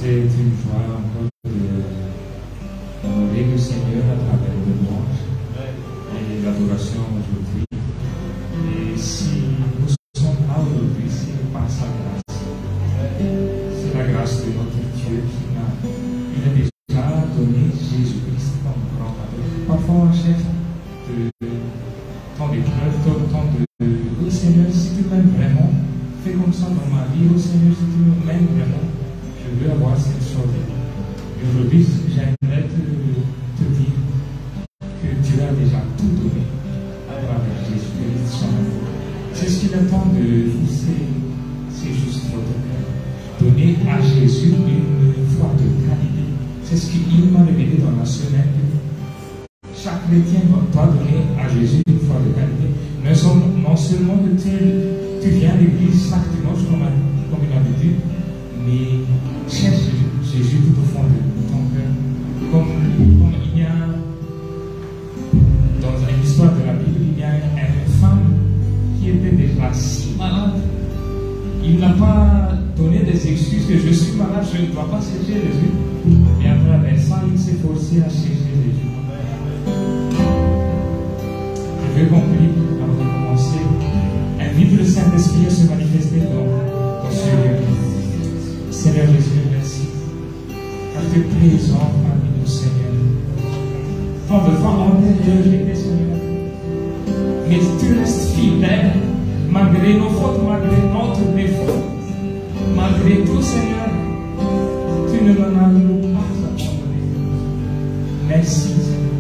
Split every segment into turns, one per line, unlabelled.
C'est une joie encore d'honorer le Seigneur à travers le louange et l'adoration aujourd'hui. Et si nous sommes là aujourd'hui, c'est par sa grâce. C'est la grâce de notre Dieu qui a déjà donné Jésus-Christ comme grand cadeau. Parfois on cherche tant d'épreuves, tant de... Oh Seigneur, si tu m'aimes vraiment, fais comme ça dans ma vie. Oh Seigneur, si tu m'aimes vraiment, je veux avoir cette chose. Et aujourd'hui, j'aimerais te dire que Dieu a déjà tout donné à travers Jésus-Christ, son amour. C'est ce qu'il attend de vous, c'est juste votre cœur. Donner à Jésus une foi de qualité. C'est ce qu'il m'a révélé dans la semaine. Chaque chrétien doit donner à Jésus une foi de qualité. Non seulement que tu viens à l'église chaque dimanche comme une habitude, mais cherche Jésus tout au fond de ton cœur. Comme il y a dans l'histoire de la Bible, il y a une femme qui était déjà si malade. Il n'a pas donné des excuses que je suis malade, je ne dois pas chercher Jésus. Et à travers ça, il s'est forcé à chercher Jésus. Je veux conclure avant de commencer. Invite le Saint-Esprit à se manifester dans ce lieu. Seigneur Jésus, merci. Car tu es présent parmi nous, Seigneur. Tant de fois en intérieur, j'étais Seigneur. Mais tu restes fidèle, malgré nos fautes, malgré notre défaut. Malgré tout, Seigneur, tu ne m'en as pas abandonné. Merci, Seigneur.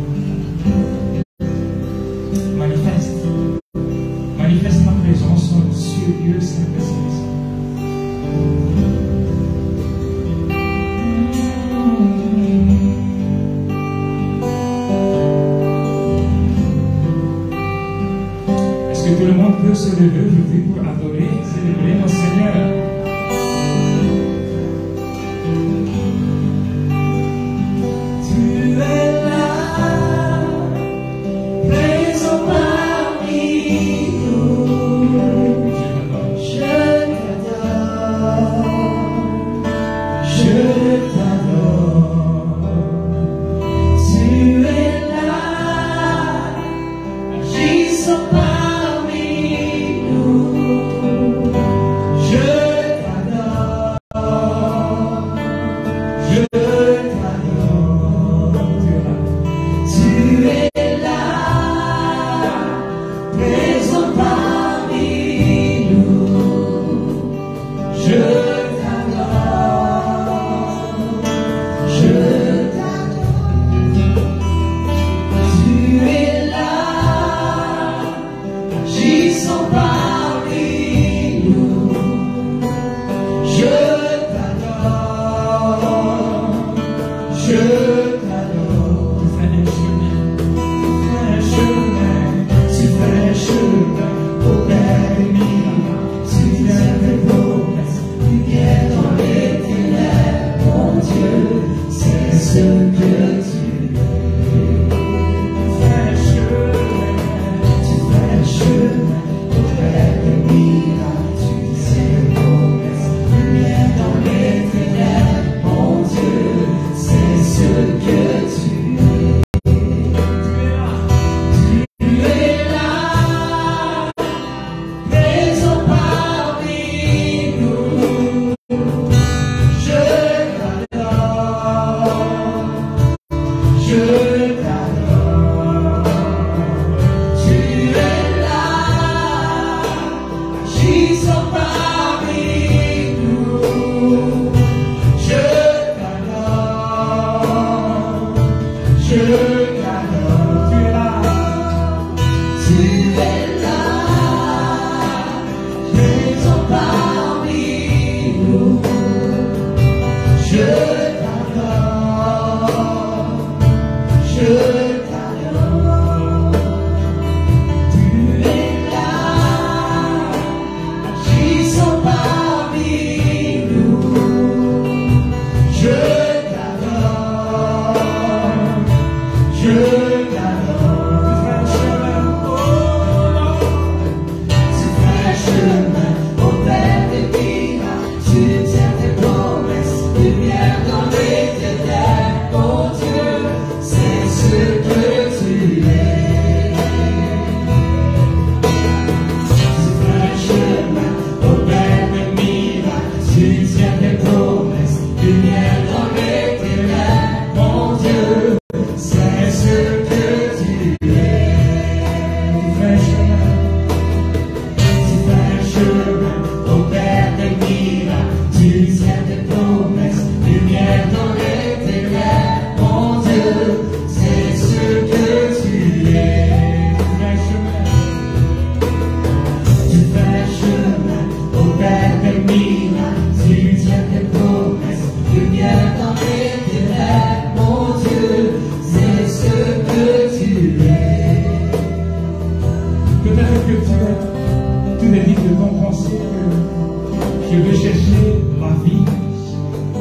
Manifeste ta présence dans ce lieu, Saint-Esprit. Est-ce que tout le monde peut se lever aujourd'hui pour adorer, célébrer notre Seigneur?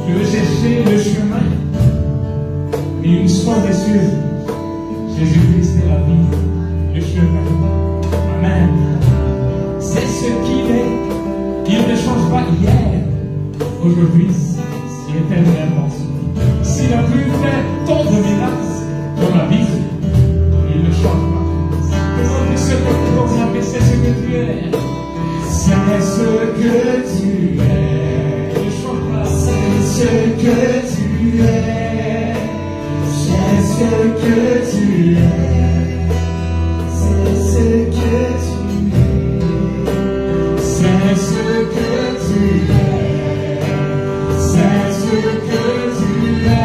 Je veux chercher le chemin. Mais une chose est sûre, Jésus-Christ est la vie, le chemin. Amen. C'est ce qu'il est. Il ne change pas hier, aujourd'hui, si éternellement. S'il a pu faire tant de miracles dans ma vie, il ne change pas. C'est ce que tu es, c'est ce que tu es. C'est ce que tu es. Ne change pas. C'est ce que tu es. C'est ce que tu es. C'est ce que tu es. C'est ce que tu es. C'est ce que tu es.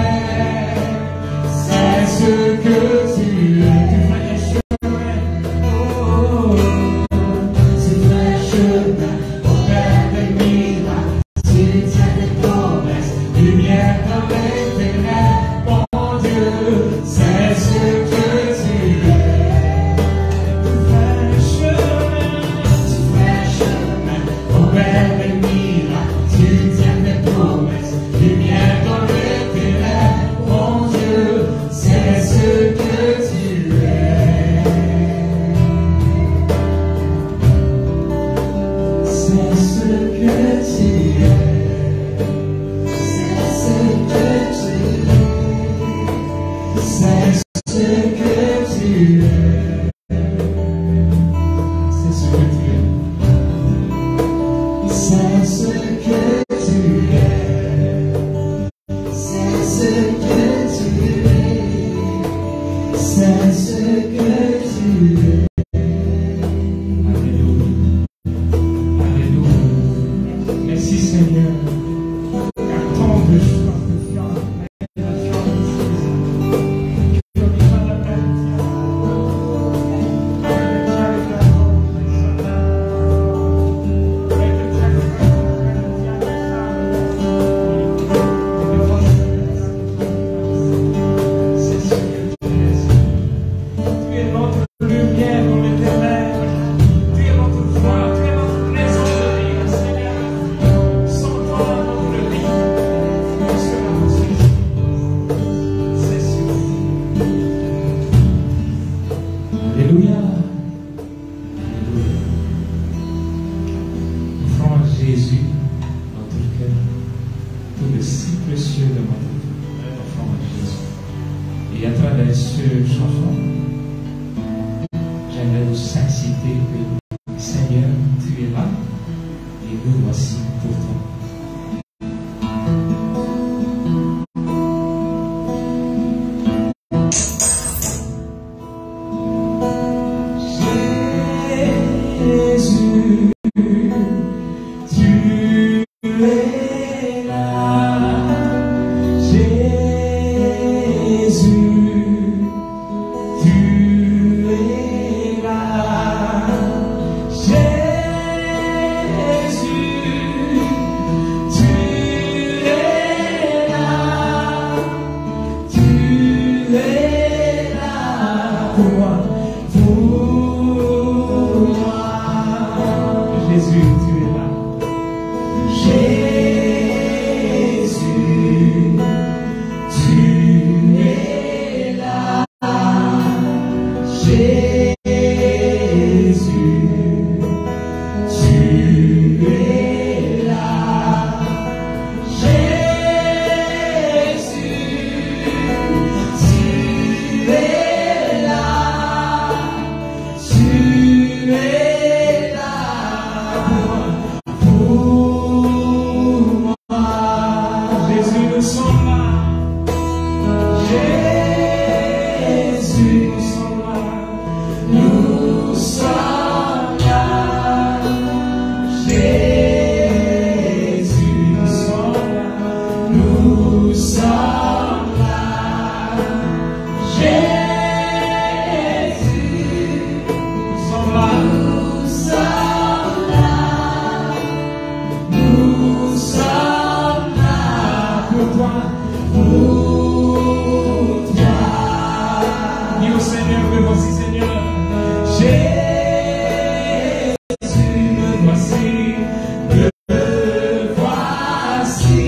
C'est ce que tu es. Tu fais un chemin. Oh, tu fais un chemin. Au Père des miracles. Tu tiens des promesses. Lumière dans les ténèbres. Mon Dieu, c'est ce que tu es. Tu fais un chemin. Tu fais un chemin. Au Père des miracles. Tu tiens des promesses. Lumière dans les ténèbres. Mon Dieu, c'est ce que tu es. C'est ce que tu es. C'est ce que tu es. C'est ce que tu es. C'est ce que tu es. C'est ce que tu es. C'est ce que tu es. C'est ce que tu es. Alléluia. Alléluia. Merci Seigneur. Car tant de choix de fiance, la chance, tu as déjà la peine. C'est ce que tu es. Tu es notre lumière dans les ténèbres. Tu es notre foi, tu es notre raison de vivre, Seigneur. Sans toi, notre vie ne sera possible. C'est sûr. Alléluia. Alléluia. Offrons à Jésus notre cœur, tout le si précieux de notre vie. Offrons à Jésus. Et à travers ce chanson, j'aimerais vous inciter que, Seigneur, tu es là et nous voici pour toi. Jésus, tu es là. Jésus, tu es là. Jésus, tu es là. Tu es là pour moi, pour moi. Jésus, tu es là. Jésus, tu es là. Jésus, tu es là. Jésus, tu es là. Tu es là pour moi. Jésus, nous sommes là. Jésus, nous sommes là. Nous sommes là. Jésus, nous sommes là. Nous sommes là. Jésus, nous sommes là. Nous sommes là pour toi, pour toi. Dis au Seigneur, me voici Seigneur. Jésus, me voici, me voici.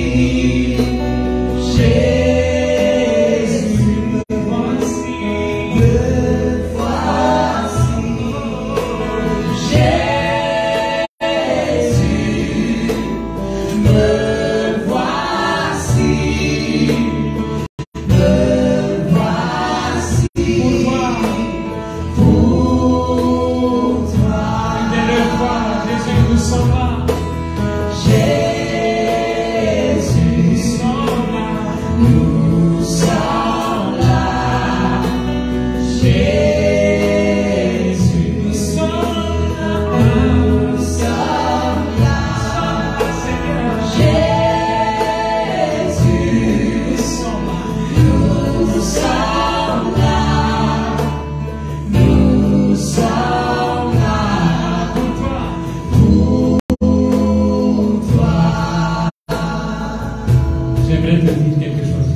j'aimerais te dire quelque chose.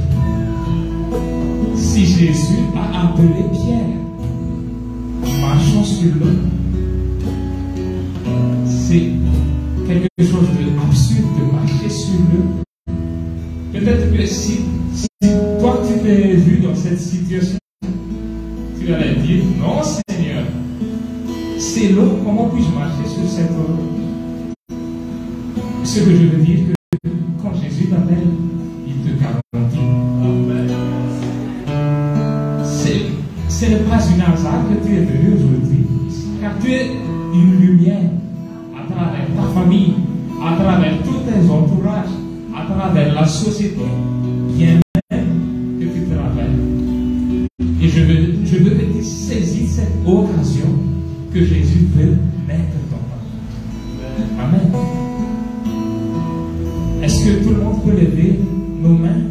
Si Jésus a appelé Pierre, marchons sur l'eau, c'est quelque chose d'absurde de marcher sur l'eau. Peut-être que si toi tu t'es vu dans cette situation, tu allais dire, non Seigneur, c'est l'eau, comment puis-je marcher sur cette eau? Ce que je veux dire, que quand Jésus t'appelle, il te garantit. Ce n'est pas un hasard que tu es venu aujourd'hui, car tu es une lumière à travers ta famille, à travers tous tes entourages, à travers la société, bien même que tu travailles. Et je veux que tu saisisses cette occasion que Jésus veut mettre dans ta vie. Amen. Est-ce que tout le monde peut lever nos mains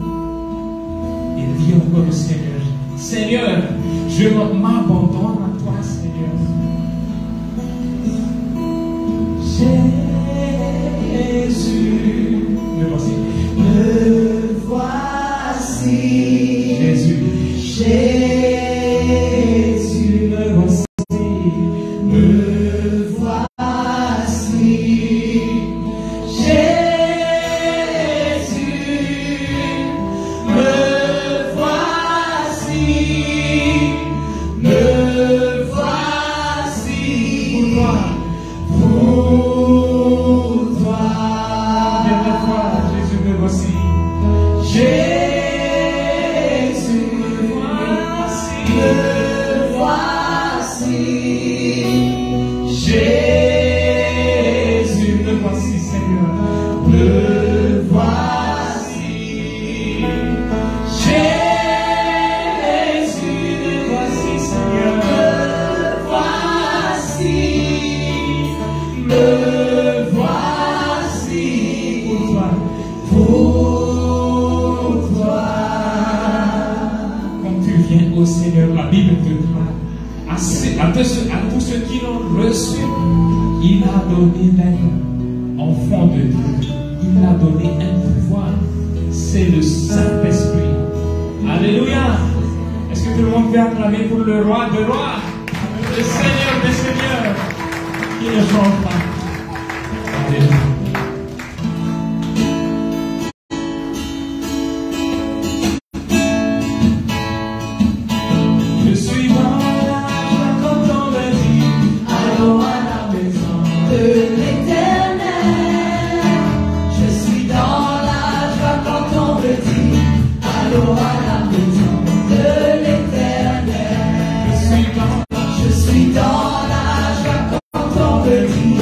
et dire encore au Seigneur, Seigneur, je m'abandonne à toi, Seigneur. Jésus, me voici.
Me voici.
Jésus.
Jésus,
me voici.
Me voici.
Seigneur, la Bible te dit, à tous ceux qui l'ont reçu, il a donné l'être enfant de Dieu. Il a donné un pouvoir. C'est le Saint-Esprit. Alléluia. Est-ce que tout le monde peut acclamer pour le roi de rois, le Seigneur des seigneurs, qui ne change pas? Alléluia.
Je suis dans la joie quand on me dit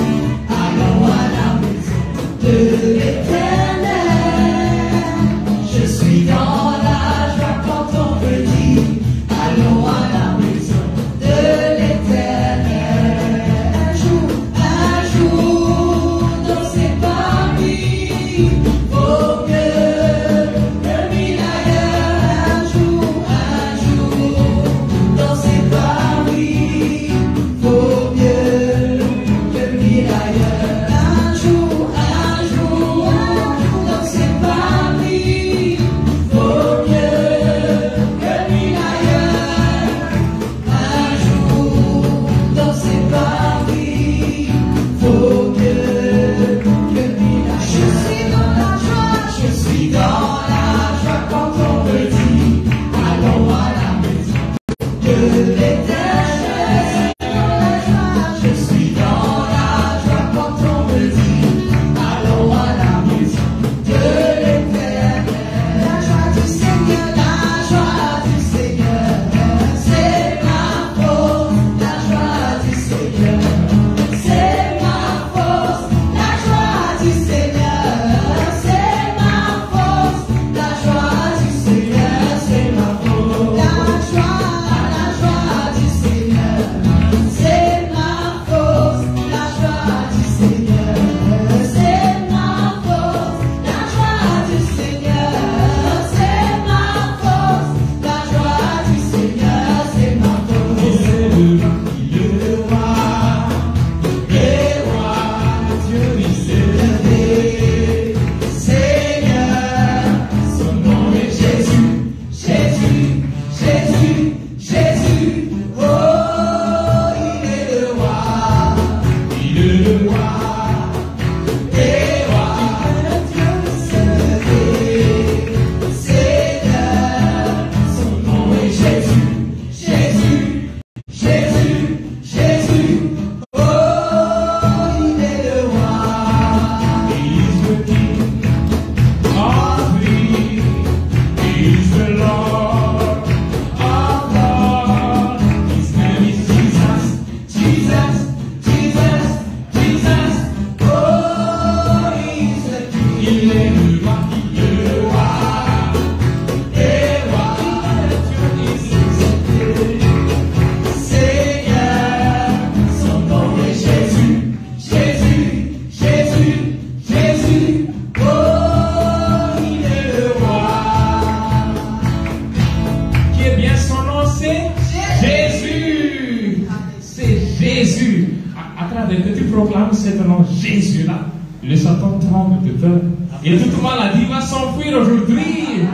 dès que tu proclames ce nom Jésus-là, le Satan tremble de peur. Et tout le monde a dit, il va s'enfuir aujourd'hui.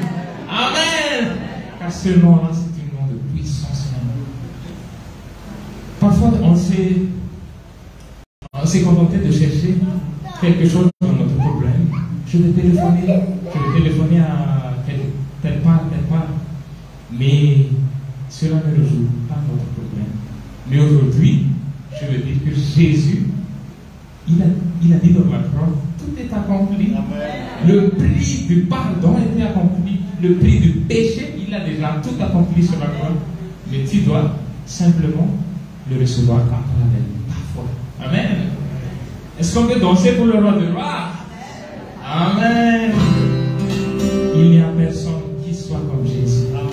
Amen. Car ce nom-là, c'est un nom de puissance. Parfois, on s'est contenté de chercher quelque chose dans notre problème. Je vais téléphoner à telle part. Mais cela ne résout pas notre problème. Mais aujourd'hui, je veux dire que Jésus, il a dit dans la croix, tout est accompli. Amen. Le prix du pardon a été accompli. Le prix du péché, il a déjà tout accompli sur la croix. Mais tu dois simplement le recevoir par la foi. Amen. Est-ce qu'on peut danser pour le roi de roi? Amen. Il n'y a personne qui soit comme Jésus. Amen.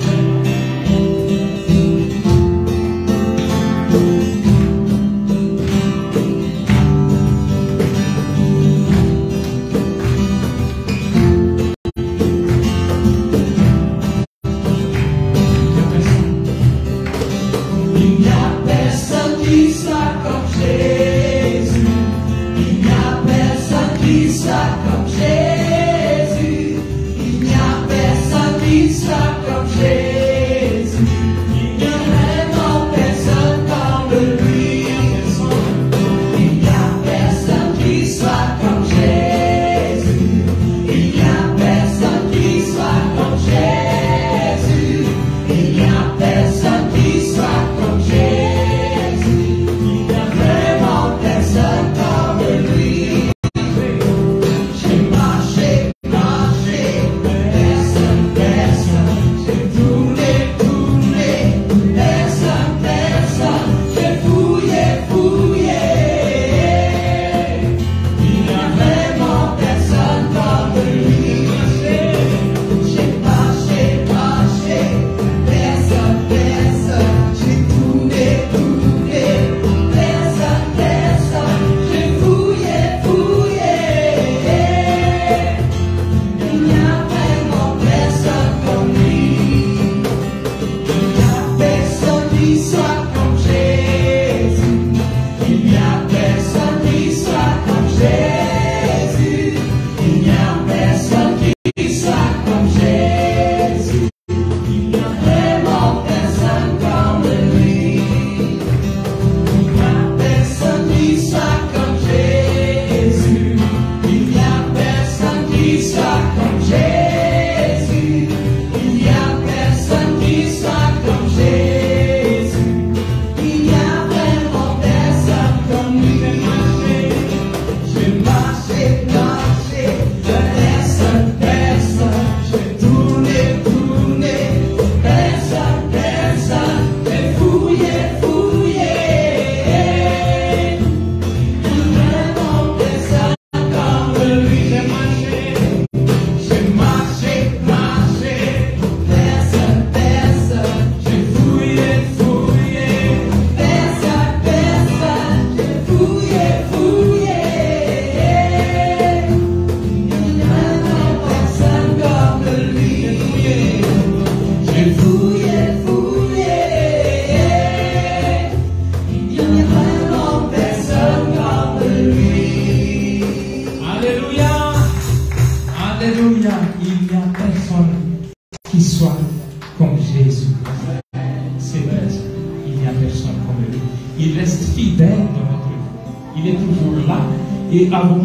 Et avant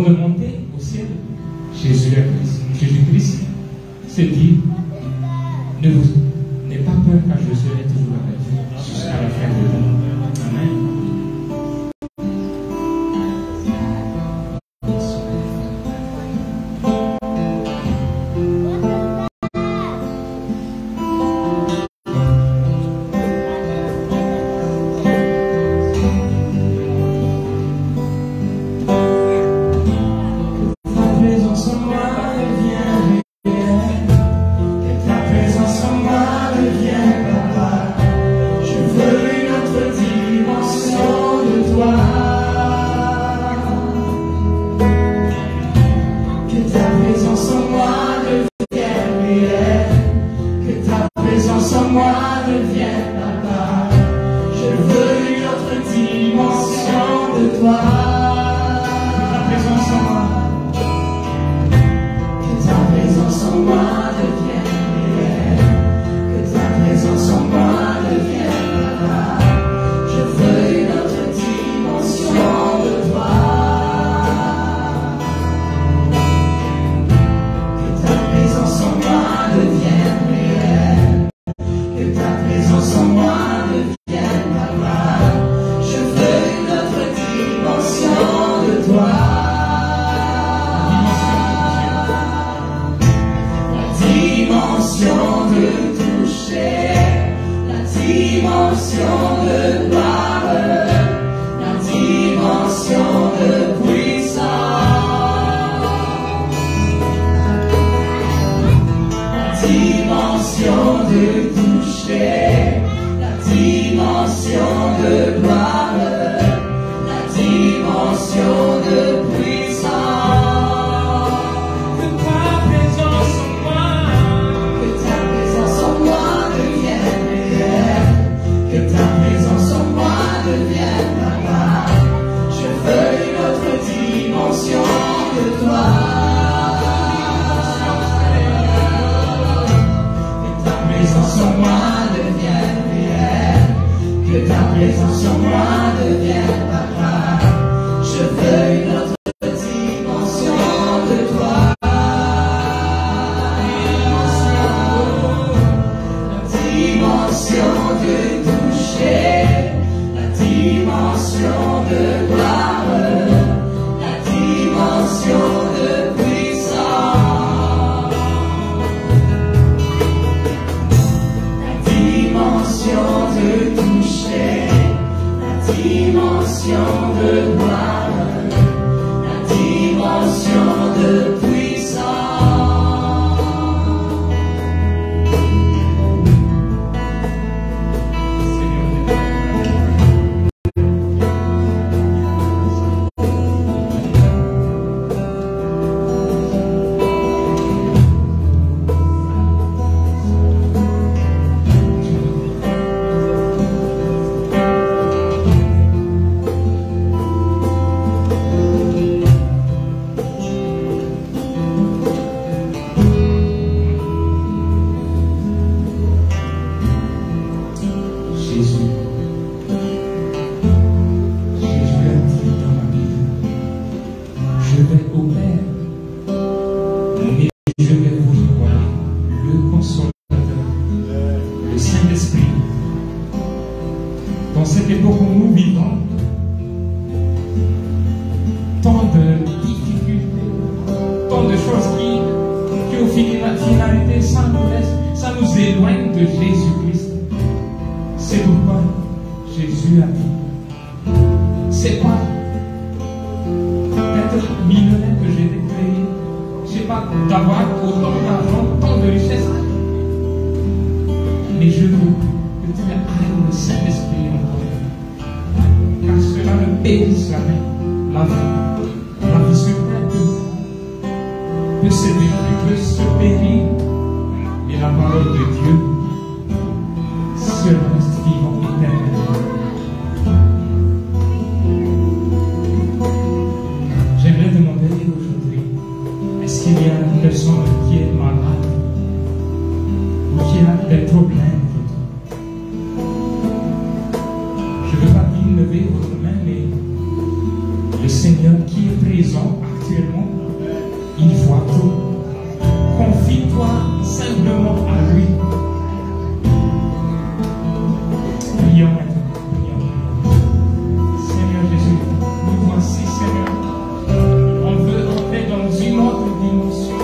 de monter au ciel, Jésus-Christ se dit, n'aie pas peur car je serai toujours avec vous jusqu'à la fin de temps. Amen.
Ta présence en moi dimension de toucher, la dimension de gloire, la dimension de puissance, la dimension de toucher, la dimension de gloire, la dimension de puissance. Que ta présence en moi devienne réelle, que ta présence en moi devienne papa. Je veux une autre dimension de toi. Que ta présence en moi devienne réelle, que ta présence en moi devienne papa. Je veux une autre dimension de toi. La dimension de toucher, la dimension de gloire, la dimension de puissance, la dimension de toucher, la dimension de gloire, la dimension de puissance. Jésus a dit dans ma Bible, je vais au Père, et je vais vous envoyer le Consolateur, le Saint-Esprit. Dans cette époque où nous vivons, tant de difficultés, tant de choses qui au finalité, ça nous éloigne de Jésus-Christ. C'est pourquoi Jésus a dit, c'est pas d'être millionnaire que j'ai été créé, c'est pas d'avoir autant d'argent, tant de richesses, mais je veux que tu aies le Saint-Esprit en toi, car cela ne périsse jamais la vie sur terre peut se détruire, peut se périr, et la parole de Dieu se reste vivant éternellement. J'aimerais demander aujourd'hui, est-ce qu'il y a une personne qui est malade ou qui a des problèmes? Je ne veux pas dire lever votre main, mais le Seigneur qui est présent actuellement, il voit tout. Confie-toi simplement à lui. Prions maintenant. Seigneur Jésus, nous voici, Seigneur. On veut entrer dans une autre dimension.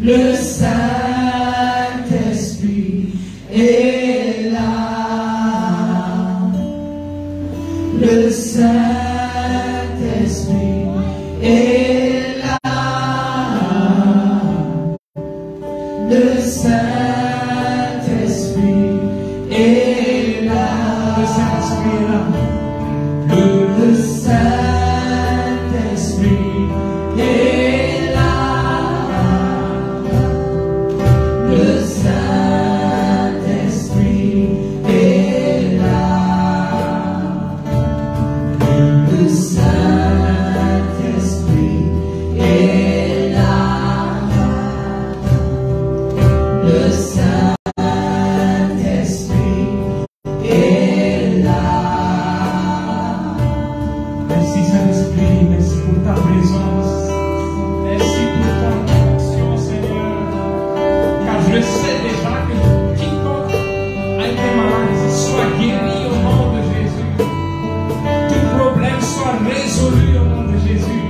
Le Saint-Esprit est là. Le Saint-Esprit est là. Le Saint-Esprit est là. Le Saint-Esprit est là. Le Saint-Esprit est là. Le Saint-Esprit est là. Le Saint-Esprit est là. Le Saint-Esprit est là.
Merci Saint-Esprit, merci pour ta présence. Merci pour ton action, Seigneur. Car je sais déjà que quiconque a été malade soit guéri au nom de Jésus. Tout problème soit résolu au nom de Jésus.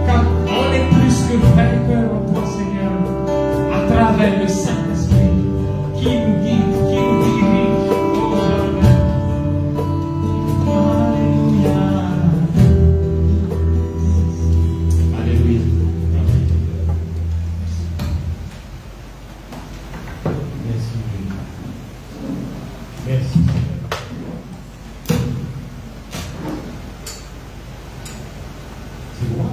Car on est plus que vainqueur en toi, Seigneur, à travers le Saint-Esprit qui nous guide, qui nous dirige. Oh, Amen. Alléluia. Alléluia. Merci. Merci. C'est moi?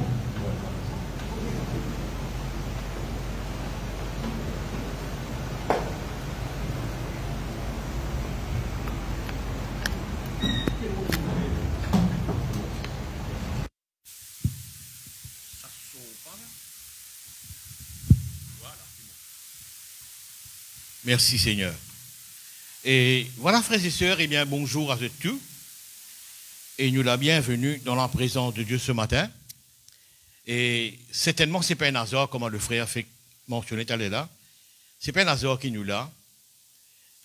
Merci Seigneur. Et voilà frères et sœurs, eh bien bonjour à tous. Et nous la bienvenue dans la présence de Dieu ce matin. Et certainement ce n'est pas un hasard, comme le frère fait mentionner tout à l'heure. Ce n'est pas un hasard qui nous l'a.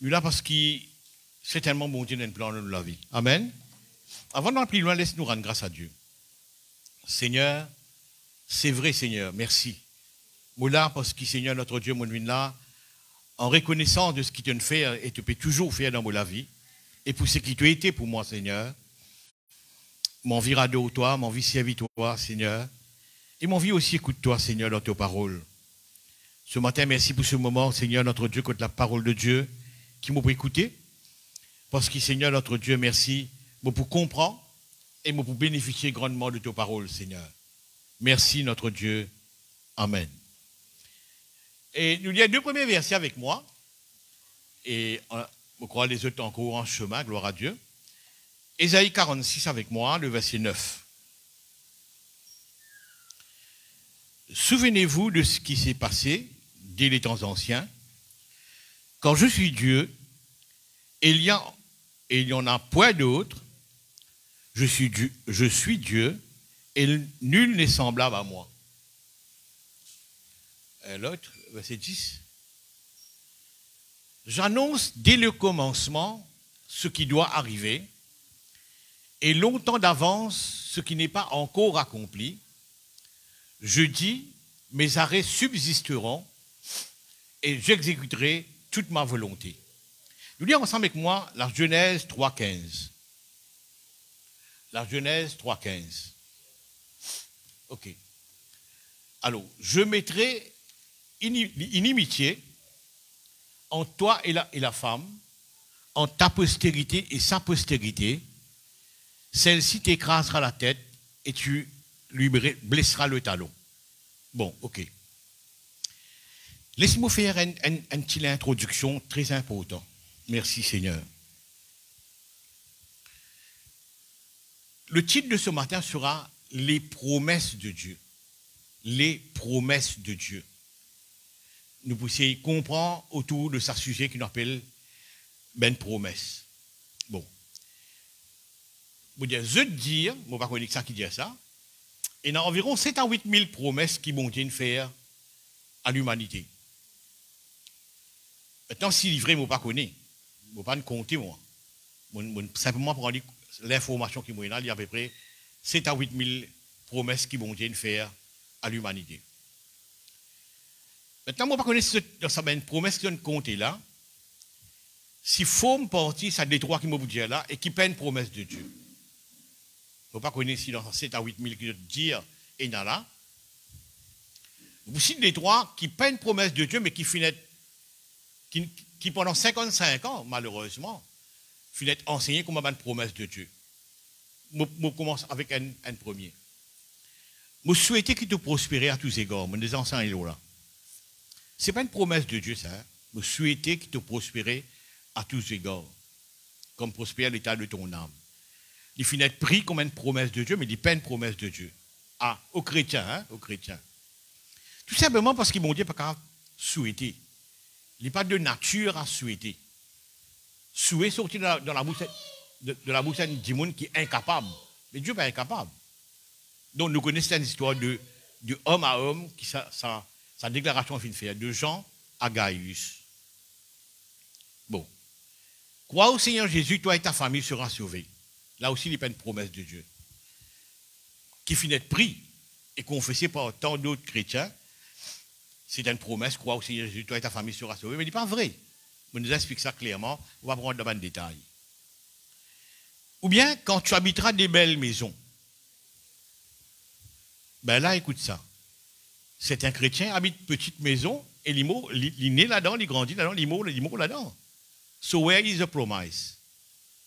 Nous l'a parce que c'est tellement bon Dieu dans le plan de la vie. Amen. Avant d'aller plus loin, laisse-nous rendre grâce à Dieu. Seigneur, c'est vrai Seigneur, merci. Moi là, parce que Seigneur notre Dieu, mon vient là, en reconnaissant de ce qu'il te fait et tu peux toujours faire dans ma vie, et pour ce qui tu as été pour moi, Seigneur, mon vie radio toi, mon vie servi toi, Seigneur, et mon vie aussi écoute toi, Seigneur, dans tes paroles. Ce matin, merci pour ce moment, Seigneur, notre Dieu, contre la parole de Dieu qui m'a écouté, parce que, Seigneur, notre Dieu, merci pour comprendre et pour bénéficier grandement de tes paroles, Seigneur. Merci, notre Dieu. Amen. Et nous lisons deux premiers versets avec moi. Et je crois les autres encore en chemin, gloire à Dieu. Ésaïe 46 avec moi, le verset 9. Souvenez-vous de ce qui s'est passé dès les temps anciens. Quand je suis Dieu, et il n'y en a point d'autre. Je suis Dieu, et nul n'est semblable à moi. Et l'autre, verset 10. J'annonce dès le commencement ce qui doit arriver, et longtemps d'avance ce qui n'est pas encore accompli. Je dis, mes arrêts subsisteront, et j'exécuterai toute ma volonté. Nous lisons ensemble avec moi la Genèse 3.15. La Genèse 3.15. Ok. Alors, je mettrai inimitié entre toi et la femme, entre ta postérité et sa postérité. Celle-ci t'écrasera la tête et tu lui blesseras le talon. Bon, ok. Laisse-moi faire une petite introduction très importante. Merci Seigneur. Le titre de ce matin sera « Les promesses de Dieu ». Les promesses de Dieu. Nous pouvons comprendre autour de ce sujet qui nous appelle ben promesse. Bon. Je dire, je ne sais pas ça qui dit ça, il y a environ 7 à 8 000 promesses qui vont faire à l'humanité. Maintenant, si livré, je ne sais pas connaître. Je ne sais pas compter, moi. Simplement prendre l'information qui m'a il y a à peu près 7 à 8 000 promesses qui vont faire à l'humanité. Maintenant, moi, je ne connais pas ça, une promesse qui compte là. Si faut me partir, ça des trois qui me dire là, et qui paie une promesse de Dieu. Je ne pas connaître si dans 7 à 8 000 qui dire, et dans là. Vous citez les trois qui paient une promesse de Dieu, mais qui finissent, qui pendant 55 ans, malheureusement, finissent enseigner comme une promesse de Dieu. Je commence avec un premier. Je souhaite qu'il te prospère à tous égards, mais des enseignants là. Ce n'est pas une promesse de Dieu, ça. Je souhaite qu'il te prospère à tous égards, comme prospère l'état de ton âme. Il finit pris comme une promesse de Dieu, mais il n'est pas une promesse de Dieu. Ah, aux chrétiens, hein, aux chrétiens. Tout simplement parce qu'ils m'ont dit pas qu'à souhaiter. Il n'est pas de nature à souhaiter. Souhait sortir dans la bouche de la bouche du monde qui est incapable. Mais Dieu n'est pas incapable. Donc nous connaissons une histoire de homme à homme, qui sa déclaration fin de faire, de Jean à Gaius. Bon. Crois au Seigneur Jésus, toi et ta famille seront sauvés. Là aussi, il n'y a pas une promesse de Dieu. Qui finit de pris et confessé par tant d'autres chrétiens, c'est une promesse, crois au Seigneur Jésus, toi et ta famille seront sauvés. Mais il n'est pas vrai. On nous explique ça clairement, on va prendre dans le détail. Ou bien, quand tu habiteras des belles maisons, ben là, écoute ça. C'est un chrétien, habite une petite maison, et il est né là-dedans, il grandit là-dedans, il meurt là-dedans. So where is the promise?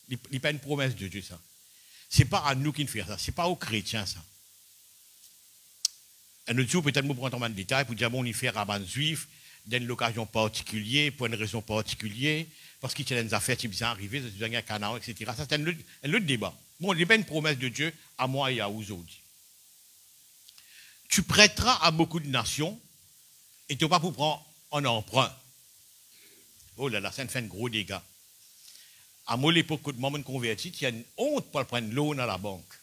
Il n'est pas une promesse de Dieu, ça. Ce n'est pas à nous qui nous fait ça, ce n'est pas aux chrétiens, ça. Un autre jour, peut-être, nous prenons un détail pour dire, bon, on y fait rabbin juif, d'une occasion particulière, pour une raison particulière, parce qu'il y a des affaires qui sont arrivées, c'est un Canaan, etc. Ça, c'est un autre débat. Bon, il n'est pas une promesse de Dieu à moi et à vous autres. Tu prêteras à beaucoup de nations et tu ne vas pas pour prendre un emprunt. Oh là là, ça me fait un gros dégât. À moi, l'époque où je me converti, il y a une honte pour prendre l'eau à la banque.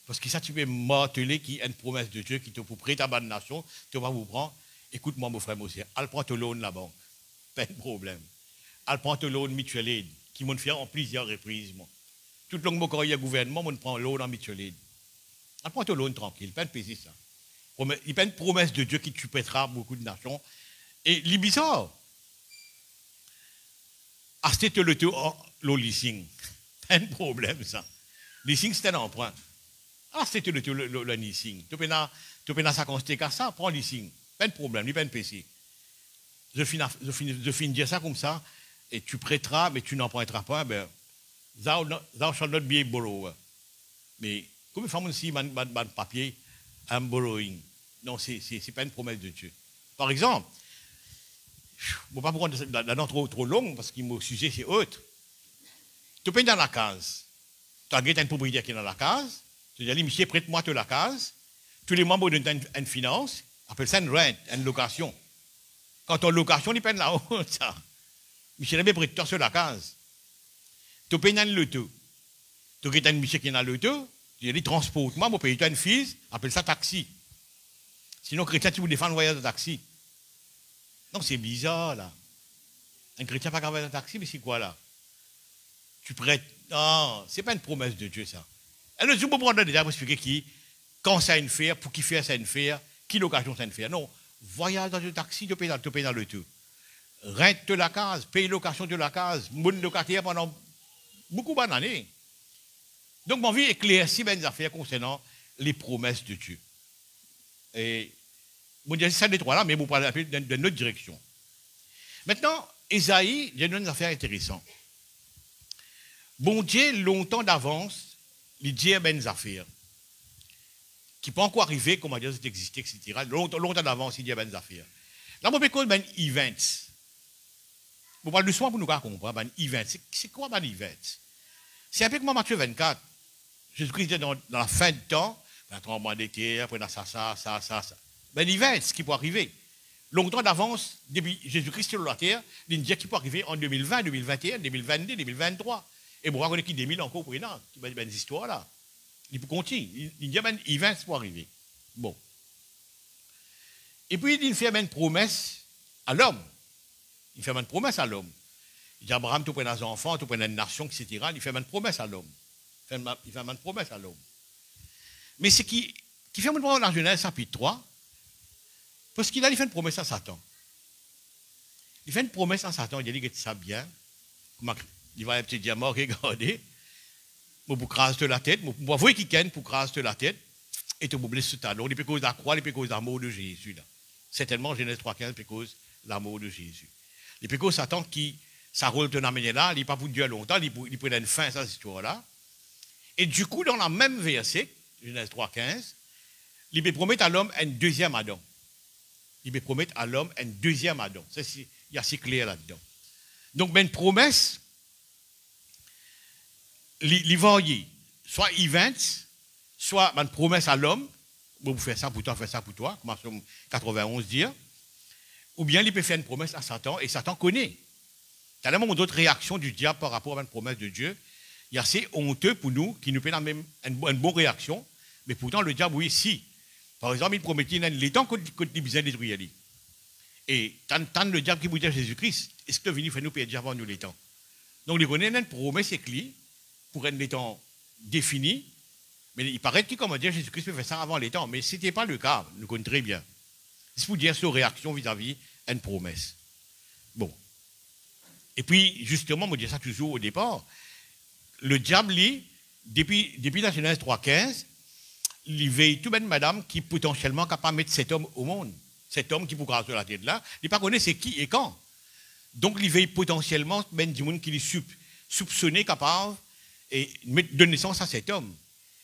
Parce que ça, tu peux marteler qui est une promesse de Dieu qui te pour prêter à la nation, tu vas vous prendre. Écoute-moi, mon frère Mossier, elle prend ton loan à la banque. Pas de problème. Elle prend ton loan mutuel aid, qui m'ont fait en plusieurs reprises. Moi. Tout le long que je suis gouvernement, on prend loan en mutuel aid. Elle prend ton loan tranquille, pas de payer ça. Il n'y a pas une promesse de Dieu qui tu prêteras beaucoup de nations. Et les bizarre, acheter le leasing. Pas de problème, ça. Leasing, c'est un emprunt. Acheter le leasing. Tu peux ça constater qu'à ça, prends le leasing. Pas de problème, il n'y a pas de PC. Je finis de dire ça comme ça, et tu prêteras, mais tu n'emprunteras pas, ben, thou shall not be a borrower. Mais, comme il faut aussi, man papier, I'm borrowing. Non, c'est pas une promesse de Dieu. Par exemple, je ne vais pas prendre la note trop longue, parce que mon sujet, c'est autre. Tu peux dans la case. Tu as un propriétaire qui est dans la case, tu dis, monsieur, prête-moi la case. Tous les membres donnent une finance, appelle ça une rent, une location. Quand on location, ils payent la honte, ça. Monsieur, il prête-toi sur la case. Tu payes dans le tout. Tu as un monsieur qui est dans le tout, tu dis, transporte-moi, je paye une fille, appelle ça taxi. Sinon, chrétien, tu veux défendre le voyage de taxi. Non, c'est bizarre, là. Un chrétien n'a pas voyage de taxi, mais c'est quoi, là? Tu prêtes. Non, ce n'est pas une promesse de Dieu, ça. Et le jour où on prend des détails pour expliquer qui, quand ça a une faire, pour qui fait ça une faire, qui l'occasion ça une faire. Non, voyage dans le taxi, tu payes dans le tout. Rente de la case, paye location de la case, monde locataire pendant beaucoup d'années. Donc, mon vie éclaircit des affaires concernant les promesses de Dieu. Et, bon, c'est ça les trois là, mais vous parlez de notre direction. Maintenant, Esaïe, il y a une affaire intéressante. Bon Dieu, longtemps d'avance, il dit des affaires qui ne peuvent pas encore arriver, comment dire, c'est existé, etc. Longtemps d'avance, il dit des affaires. Là, on peut parler d'un event. Vous parlez doucement pour nous comprendre, un event. C'est quoi un event? C'est un peu comme Matthieu 24. Jésus-Christ est dans la fin du temps, un tremblement de terre, après ça. Ben, event, ce qui peut arriver. Longtemps d'avance, depuis Jésus-Christ sur la terre, il dit qu'il peut arriver en 2020, 2021, 2022, 2023. Et vous voyez qu'il y a des mille encore prénants, qui va des histoires là. Il peut continuer. Il dit un event pour arriver. Bon. Et puis, il fait une promesse à l'homme. Il fait une promesse à l'homme. Il dit Abraham, tu prends des enfants, tu prends une nation, etc. Il fait une promesse à l'homme. Il fait une promesse à l'homme. Mais ce qui fait une promesse dans la Genèse chapitre 3, Parce qu'il a fait une promesse à Satan. Il fait une promesse à Satan, il a dit que ça bien. Il va un petit diamant, regardez. Je vous crase de la tête, je vous voyez qui ken pour craser de la tête, et tu vous blesse ce talon. Il peut cause de la croix, il peut cause de l'amour de Jésus. Là. Certainement, Genèse 3,15 peut cause de l'amour de Jésus. Il peut cause Satan qui, sa rôle de l'amener là, il n'est pas pour Dieu longtemps, il peut une fin à cette histoire-là. Et du coup, dans la même verset, Genèse 3,15, il peut promettre à l'homme un deuxième Adam. Il peut promettre à l'homme un deuxième Adam. Il y a assez clair là-dedans. Donc, ben, une promesse, il varie. Soit events, soit une promesse à l'homme, vous faites ça pour toi, comme Somme 91 dit, ou bien il peut faire une promesse à Satan, et Satan connaît. Il y a tellement d'autres réactions du diable par rapport à une promesse de Dieu. Il y a assez honteux pour nous, qui nous fait même une bonne réaction, mais pourtant le diable, oui, si. Par exemple, il promettait les temps qu'on a besoin de détruire. Et tant le diable qui vous dit à Jésus-Christ, est-ce que venu faire nous perdre avant nous les temps? Donc, il connaît une promesse écrite pour être les temps définis, mais il paraît que, comme dire, Jésus-Christ peut faire ça avant les temps, mais ce n'était pas le cas, nous connaissons très bien. C'est pour dire sa réaction vis-à-vis d'une promesse. Bon. Et puis, justement, on dit ça toujours au départ, le diable, depuis la Genèse 3,15, il veille tout une madame qui potentiellement capable de mettre cet homme au monde. Cet homme qui pourra sur la tête là, il ne pas connaît c'est qui et quand. Donc, il veille potentiellement ben du monde qui est soupçonné capable et donner naissance à cet homme.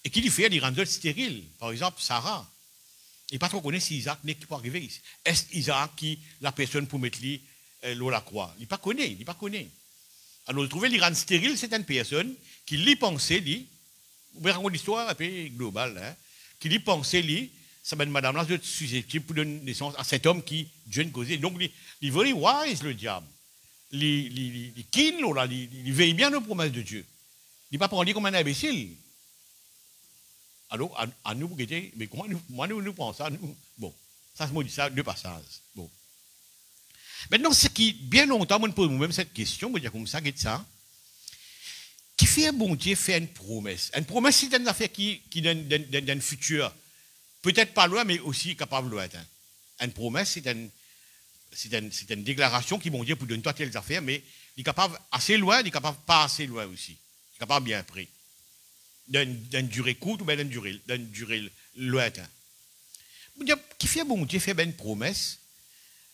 Et qui lui fait des rendre stérile. Par exemple, Sarah. Il n'est pas trop connu si Isaac n'est qui peut arriver. Est-ce Isaac qui la personne pour mettre l'eau à la croix? Il n'est pas connu. Alors, trouver les rendre stérile, c'est une personne qui lui pensait, vous pouvez raconter l'histoire un peu globale, hein, qui lui pensait, ça va être madame là, susceptible pour donner naissance à cet homme qui Dieu ne causait. Donc, il very wise, le diable. Il veille bien aux promesses de Dieu. Il n'est pas prendre comme un imbécile. Alors, à nous, mais comment nous pensons ça? Bon, ça se dit ça, deux passages. Bon. Maintenant, ce qui, bien longtemps, moi, je pose moi-même cette question, je dis comme ça, qui fait un bon Dieu faire une promesse? Une promesse, c'est une affaire qui donne un futur, peut-être pas loin, mais aussi capable de lointain. Une promesse, c'est une déclaration qui, bon Dieu, pour donner toi telles affaires, mais il est capable assez loin, il est capable pas assez loin aussi. Il est capable bien près. D'une durée courte ou bien d'une durée lointaine. Qui fait bon Dieu fait une promesse,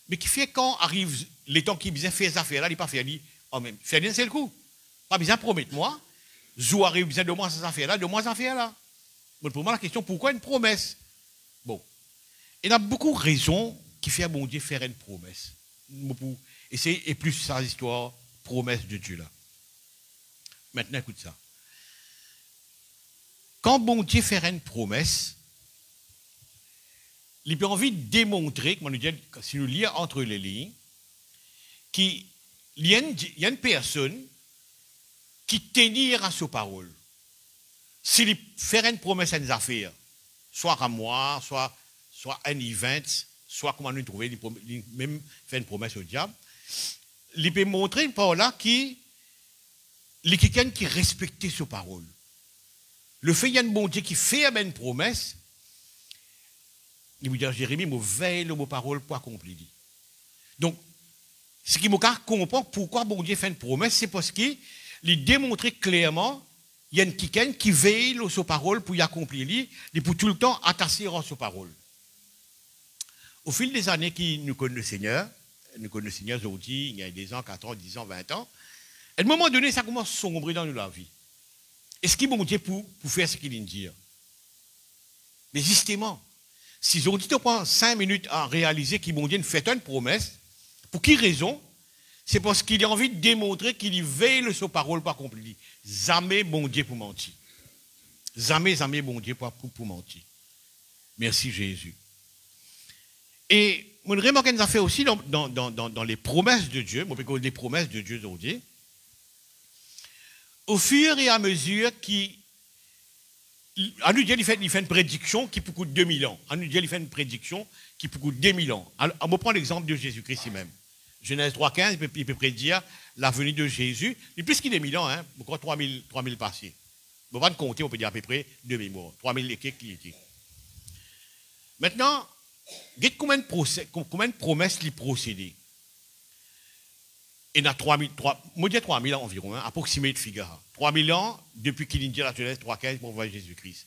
mais qui fait quand arrive les temps qui besoin faire ces affaires-là, il n'est pas fait, il même faire d'un seul coup. Pas besoin de promettre moi, zou arrive besoin de moi ces affaires-là, de moi ces affaires-là. Bon, pour moi, la question, pourquoi une promesse? Bon. Il y a beaucoup de raisons qui fait bon Dieu faire une promesse. Et plus ça, l'histoire, promesse de Dieu là. Maintenant, écoute ça. Quand bon Dieu fait une promesse, il a envie de démontrer, si nous lisons entre les lignes, qu'il y a une personne qui tenir à sa parole. S'il fait une promesse à une affaire, soit à moi, soit à un event, soit comment nous trouver, même faire une promesse au diable, il peut montrer par là qu'il y a quelqu'un qui respecte sa parole. Le fait qu'il y a un bon Dieu qui fait une promesse, il vous dit, Jérémie, je veille vos paroles pour accomplir. Donc, ce qui me comprend pourquoi bon Dieu fait une promesse, c'est parce qu'il démontre clairement qu'il y a quelqu'un qui veille sur parole pour y accomplir, et pour tout le temps attacher à sa parole. Au fil des années qui nous connaissent le Seigneur aujourd'hui, il y a des ans, 4 ans, 10 ans, 20 ans, à un moment donné, ça commence à sombrer dans la vie. Est-ce qu'il est bon Dieu pour faire ce qu'il vient de dire? Mais justement, si aujourd'hui tu prends 5 minutes à réaliser qu'il bon Dieu fait une promesse, pour quelle raison? C'est parce qu'il a envie de démontrer qu'il veille sur parole pour accomplir. Jamais bon Dieu pour mentir. Jamais bon Dieu pour mentir. Merci Jésus. Et je remarque une affaire aussi dans les promesses de Dieu, les promesses de Dieu aujourd'hui. Au fur et à mesure à nous dire, il fait une prédiction qui peut coûter 2000 ans. À nous dire, il fait une prédiction qui peut coûter 2000 ans. On va prendre l'exemple de Jésus-Christ lui-même. Genèse 3,15, il peut prédire la venue de Jésus. Il plus qu'il est 1000 ans, hein, encore 3000 passés. On va pas compter, on peut dire à peu près 2000 morts. 3000 et quelques qui étaient. Maintenant, combien de promesses lui procéder? Il y a 3000 ans environ, hein, approximativement de figure. 3000 ans depuis qu'il initie la Genèse 3.15 pour voir Jésus-Christ.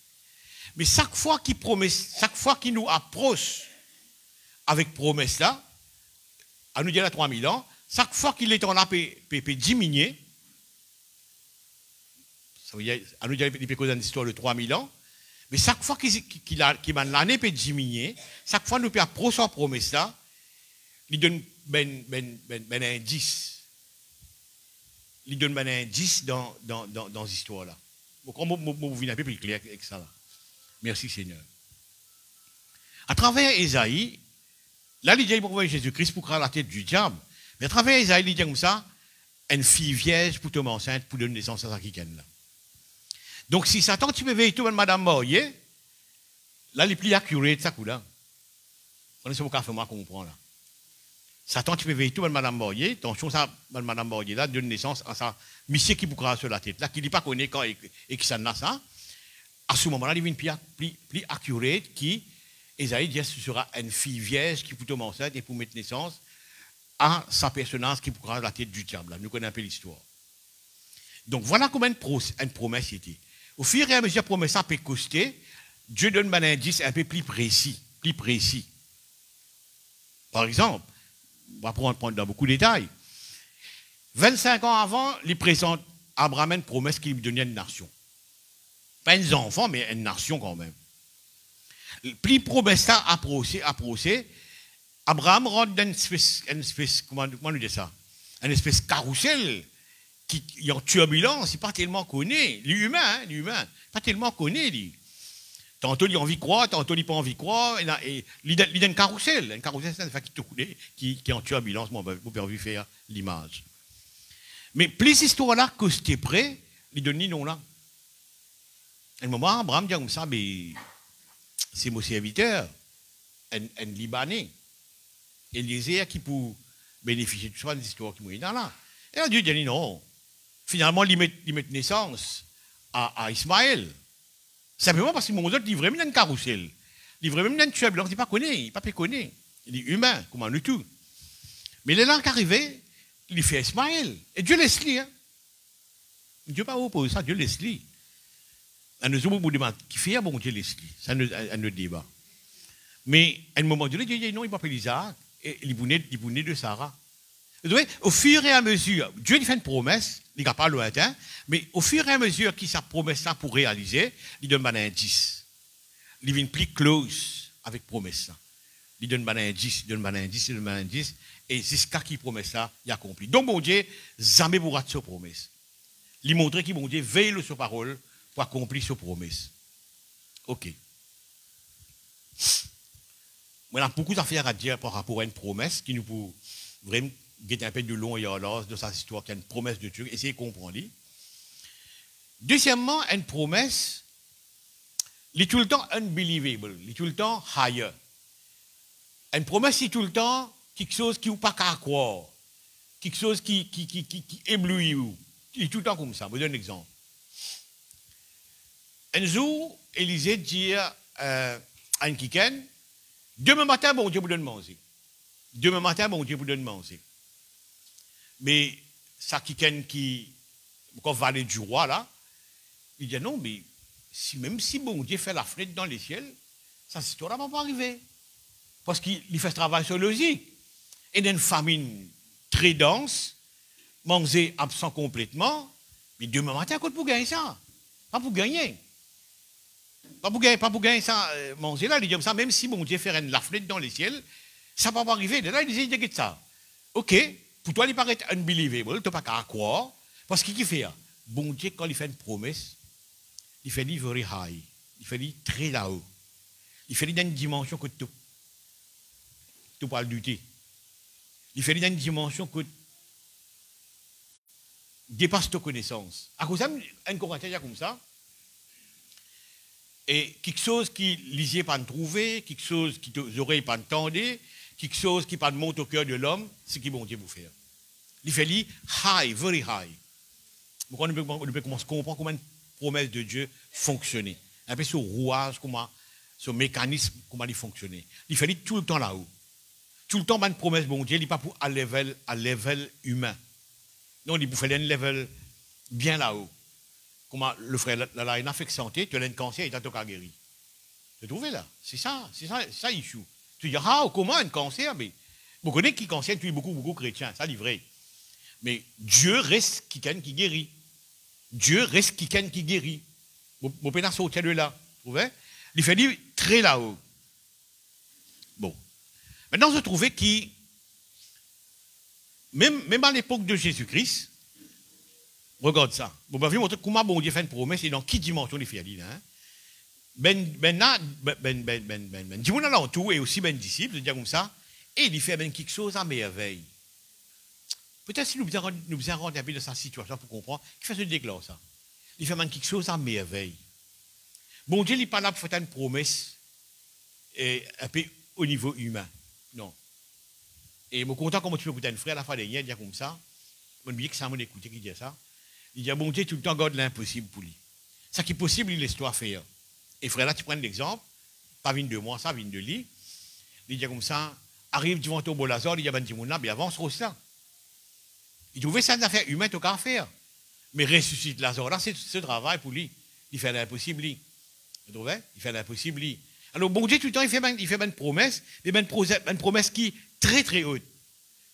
Mais chaque fois qu'il nous approche avec promesse là, à nous dire la 3000 ans, chaque fois qu'il est en là, peut diminuer. Ça veut dire, à nous dire il peut causer une histoire de 3000 ans. Mais chaque fois qu'il m'a l'année peut diminuer, chaque fois nous peut approcher en promesse là, il donne un indice. Il donne un indice dans cette histoire-là. Donc, on vous vient un peu plus clair avec ça. Là. Merci Seigneur. À travers Ésaïe, là, il dit qu'il pour Jésus-Christ pour créer la tête du diable. Mais à travers Ésaïe, il dit comme ça, une fille vierge pour tomber enceinte pour donner naissance à sa quiquenne. Donc, si Satan, tu peux veiller tout, madame Moyer, là, il est plus accuré de ça, là. On est sur mon café, moi, qu'on comprend, là. Satan, tu peux veiller tout, madame Moyer, attention, ça, madame Moyer, là, donne naissance à sa monsieur qui boucra sur la tête, là, qui ne dit pas qu'on est quand et qui s'en a ça. À ce moment-là, il vient plus accuré qui, Ésaïe dit, ce sera une fille vierge qui pour tomber enceinte et pour mettre naissance à sa personnage qui boucra la tête du diable. Là. Nous connaissons un peu l'histoire. Donc, voilà comment une promesse était. Au fur et à mesure que la promesse peut coster, Dieu donne un indice un peu plus précis. Par exemple, on va prendre dans beaucoup de détails. 25 ans avant, il présente Abraham une promesse qu'il lui donnait à une nation. Pas une enfant, mais une nation quand même. Puis promesse ça approché, Abraham rentre dans une espèce, comment nous dit ça? Une espèce carrousel qui est en turbulence, il n'est pas tellement connu. L'humain, pas tellement connu, lui. Tantôt il a envie de croire, tantôt il n'a pas envie de croire. Il a une carousel. Une carousel, c'est un fait qui est en turbulence. Bon, vous pouvez envie faire l'image. Mais plus cette histoire-là, que c'était prêt, il donne non là. À un moment, Abraham dit comme ça, mais c'est mon serviteur, un Libanais. Eliezer qui peut bénéficier de ça, des histoires qui m'ont dans là. Et Dieu dit non. Finalement, il met naissance à Ismaël. Simplement parce que mon autre, il est vraiment dans une carousel. Il est vraiment dans une turbulence. Il n'est pas connu, il n'est pas connu. Il est humain, comme nous tous. Mais là, qui arrivé, il fait Ismaël. Et Dieu laisse lui. Hein. Dieu pas oppose ça, Dieu laisse lui. À nous autres, demande qui fait, bon, Dieu laisse lui. Ça ne débat. Mais à un moment donné, Dieu dit non, il m'appelle Isaac. Et il est né de Sarah. Vous voyez, au fur et à mesure, Dieu lui fait une promesse, il n'est pas lointain, mais au fur et à mesure qu'il sa promesse-là pour réaliser, il donne un indice. Il vient plus close avec promesse-là. Il donne un indice, il donne un indice, et jusqu'à qui promesse ça, il accomplit. Donc, bon Dieu, jamais pour rater sa promesse. Il montre que bon Dieu veille sur sa parole pour accomplir sa promesse. Ok. On a beaucoup d'affaires à dire par rapport à une promesse qui nous peut vraiment guetter un peu de long et à l'os de sa histoire, qui est une promesse de Dieu. Essayez de comprendre. Deuxièmement, une promesse, elle est tout le temps unbelievable, elle est tout le temps higher. Une promesse, c'est tout le temps quelque chose qui n'est pas qu'à croire, quelque chose qui éblouit. Il est tout le temps comme ça. Je vous donne un exemple. Un jour, Élisée dit à une quiquenne, demain matin, bon Dieu vous donne manger. Demain matin, bon Dieu vous donne manger. Mais ça quiquenne qui, quand valet du roi là, il dit non, mais même si bon Dieu fait la fenêtre dans les ciels, ça ne va pas arriver. Parce qu'il fait ce travail sur logique. Et dans une famine très dense, manger absent complètement, mais demain matin, quoi pour gagner ça? Pas pour gagner. Pas pour gagner ça, manger là, il dit comme ça, même si mon Dieu fait la fenêtre dans les ciels, ça ne va pas arriver. Là, il dit ça. Ok, pour toi, il paraît unbelievable, tu n'as pas qu'à croire, parce qu'il fait, bon Dieu, quand il fait une promesse, il fait very high, il fait très là-haut. Il fait dans une dimension que tu parles du thé. Il fait dans une dimension que dépasse ta connaissance. À cause de un Corinthien comme ça, et quelque chose qui lisiez pas trouver, quelque chose qui tes oreilles pas entendre, quelque chose qui pas monte au cœur de l'homme, c'est ce qui bon Dieu vous faire. Il fait high, very high. Donc on peut commencer à comprendre comment une promesse de Dieu fonctionnait. Un peu sur rouage, comment ce mécanisme, comment il fonctionnait. Il fallait tout le temps là-haut. Tout le temps, une promesse, bon Dieu, il n'est pas pour à level humain. Non, il faut faire un level bien là-haut. Comment le frère, là, il a fait santé, tu as un cancer, il t'a tout guéri. Tu trouves là? C'est ça, issue. Tu dis, comment un cancer? Mais vous connaissez qui cancer, tu es beaucoup chrétiens, ça c'est vrai. Mais Dieu reste quelqu'un qui guérit. Dieu reste quelqu'un qui guérit. Vous pouvez sortir de là. Vous trouvez? Il fait dire très là-haut. Bon. Maintenant, je trouvais que, même à l'époque de Jésus-Christ, regarde ça. Vous m'avez montré comment bon Dieu fait une promesse et dans quelle dimension il fait dire. Hein? Dis-moi là tout et aussi ben disciple, je dis comme ça, et il fait ben quelque chose à merveille. Peut-être si nous faisons rendre un peu de sa situation pour comprendre, qu'il fait ce déclare ça. Il fait ben quelque chose à merveille. Bon Dieu, il n'est pas là pour faire une promesse un peu au niveau humain. Non. Et je suis content comme tu peux écouter un frère à la fin dernière, il dit comme ça. Je me dis que ça m'a écouté qui dit ça. Il dit, bon Dieu, tout le temps, garde l'impossible pour lui. Ça qui est possible, il laisse toi faire. Et frère, là, tu prends l'exemple, pas 22 mois, ça, 22 lits. Il dit comme ça, arrive devant ton beau Lazare, il dit, ben, dis-moi, bien avance au ça. Il trouvait ça une affaire humaine, tu n'as qu'à faire. Mais ressuscite Lazare, là, c'est ce travail pour lui. Il fait l'impossible, lui. Vous trouvez? Il fait l'impossible, lui. Alors, bon Dieu, tout le temps, il fait une promesse, mais une promesse qui est très, très haute,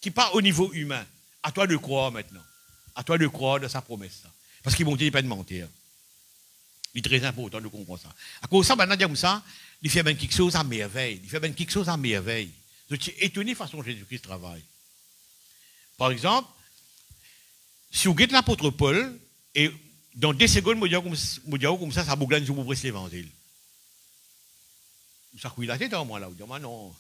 qui part au niveau humain. À toi de croire maintenant. À toi de croire de sa promesse. Parce qu'il bon Dieu, il n'est pas de mentir. Il est très important de comprendre ça. À cause de ça, maintenant, comme ça, il fait quelque chose à merveille. Il fait quelque chose à merveille. Je suis étonné de la façon dont Jésus-Christ travaille. Par exemple, si vous regardez l'apôtre Paul, et dans 2 secondes, je dis comme ça, ça boucle sur vous prêcher l'évangile. Ça couille la tête en moi là. Vous dites, non.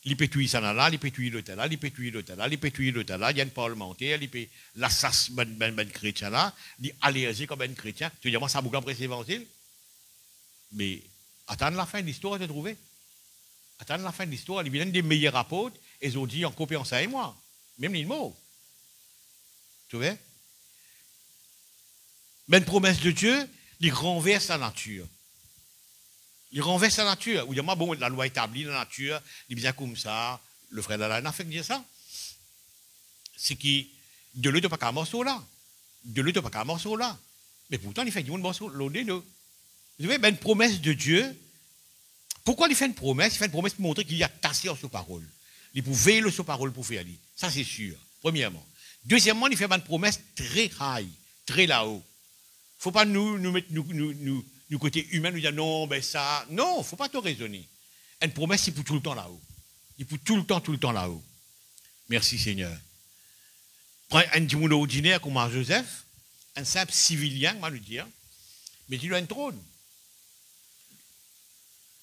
Il pétouille ça là, il pétouille l'hôtel là, il pétouille l'hôtel là, il pétouille l'hôtel là, il y a un parlementaire, il pétouille l'assassin ben chrétien là, il dit allergique comme un chrétien. Tu dis, moi, ça boucle après l'évangile. Mais attendre la fin de l'histoire, tu as trouvé? Attendre la fin de l'histoire, ils viennent des meilleurs apôtres, et ils ont dit en copiant ça et moi. Même les mots. Tu vois? Mais une promesse de Dieu, il renverse la nature. Il renverse la nature. Ou moi, bon, la loi établit la nature, il est bien comme ça. Le frère d'Alain a fait dire ça. C'est que de l'eau, tu n'as pas qu'un morceau là. De l'eau, tu n'as pas qu'un morceau là. Mais pourtant, il fait un morceau l'eau des deux. Vous savez, une promesse de Dieu. Pourquoi il fait une promesse? Il fait une promesse pour montrer qu'il y a tassé en sa parole. Il peut veiller sur parole pour faire aller. Ça, c'est sûr. Premièrement. Deuxièmement, il fait une promesse très high, très là-haut. Il ne faut pas nous mettre du côté humain, nous dire non, ben ça. Non, il ne faut pas tout raisonner. Une promesse, il pour tout le temps là-haut. Il pour tout le temps là-haut. Merci Seigneur. Prends un petit monde ordinaire comme Joseph, un simple civilien, on va le dire, mais il a un trône.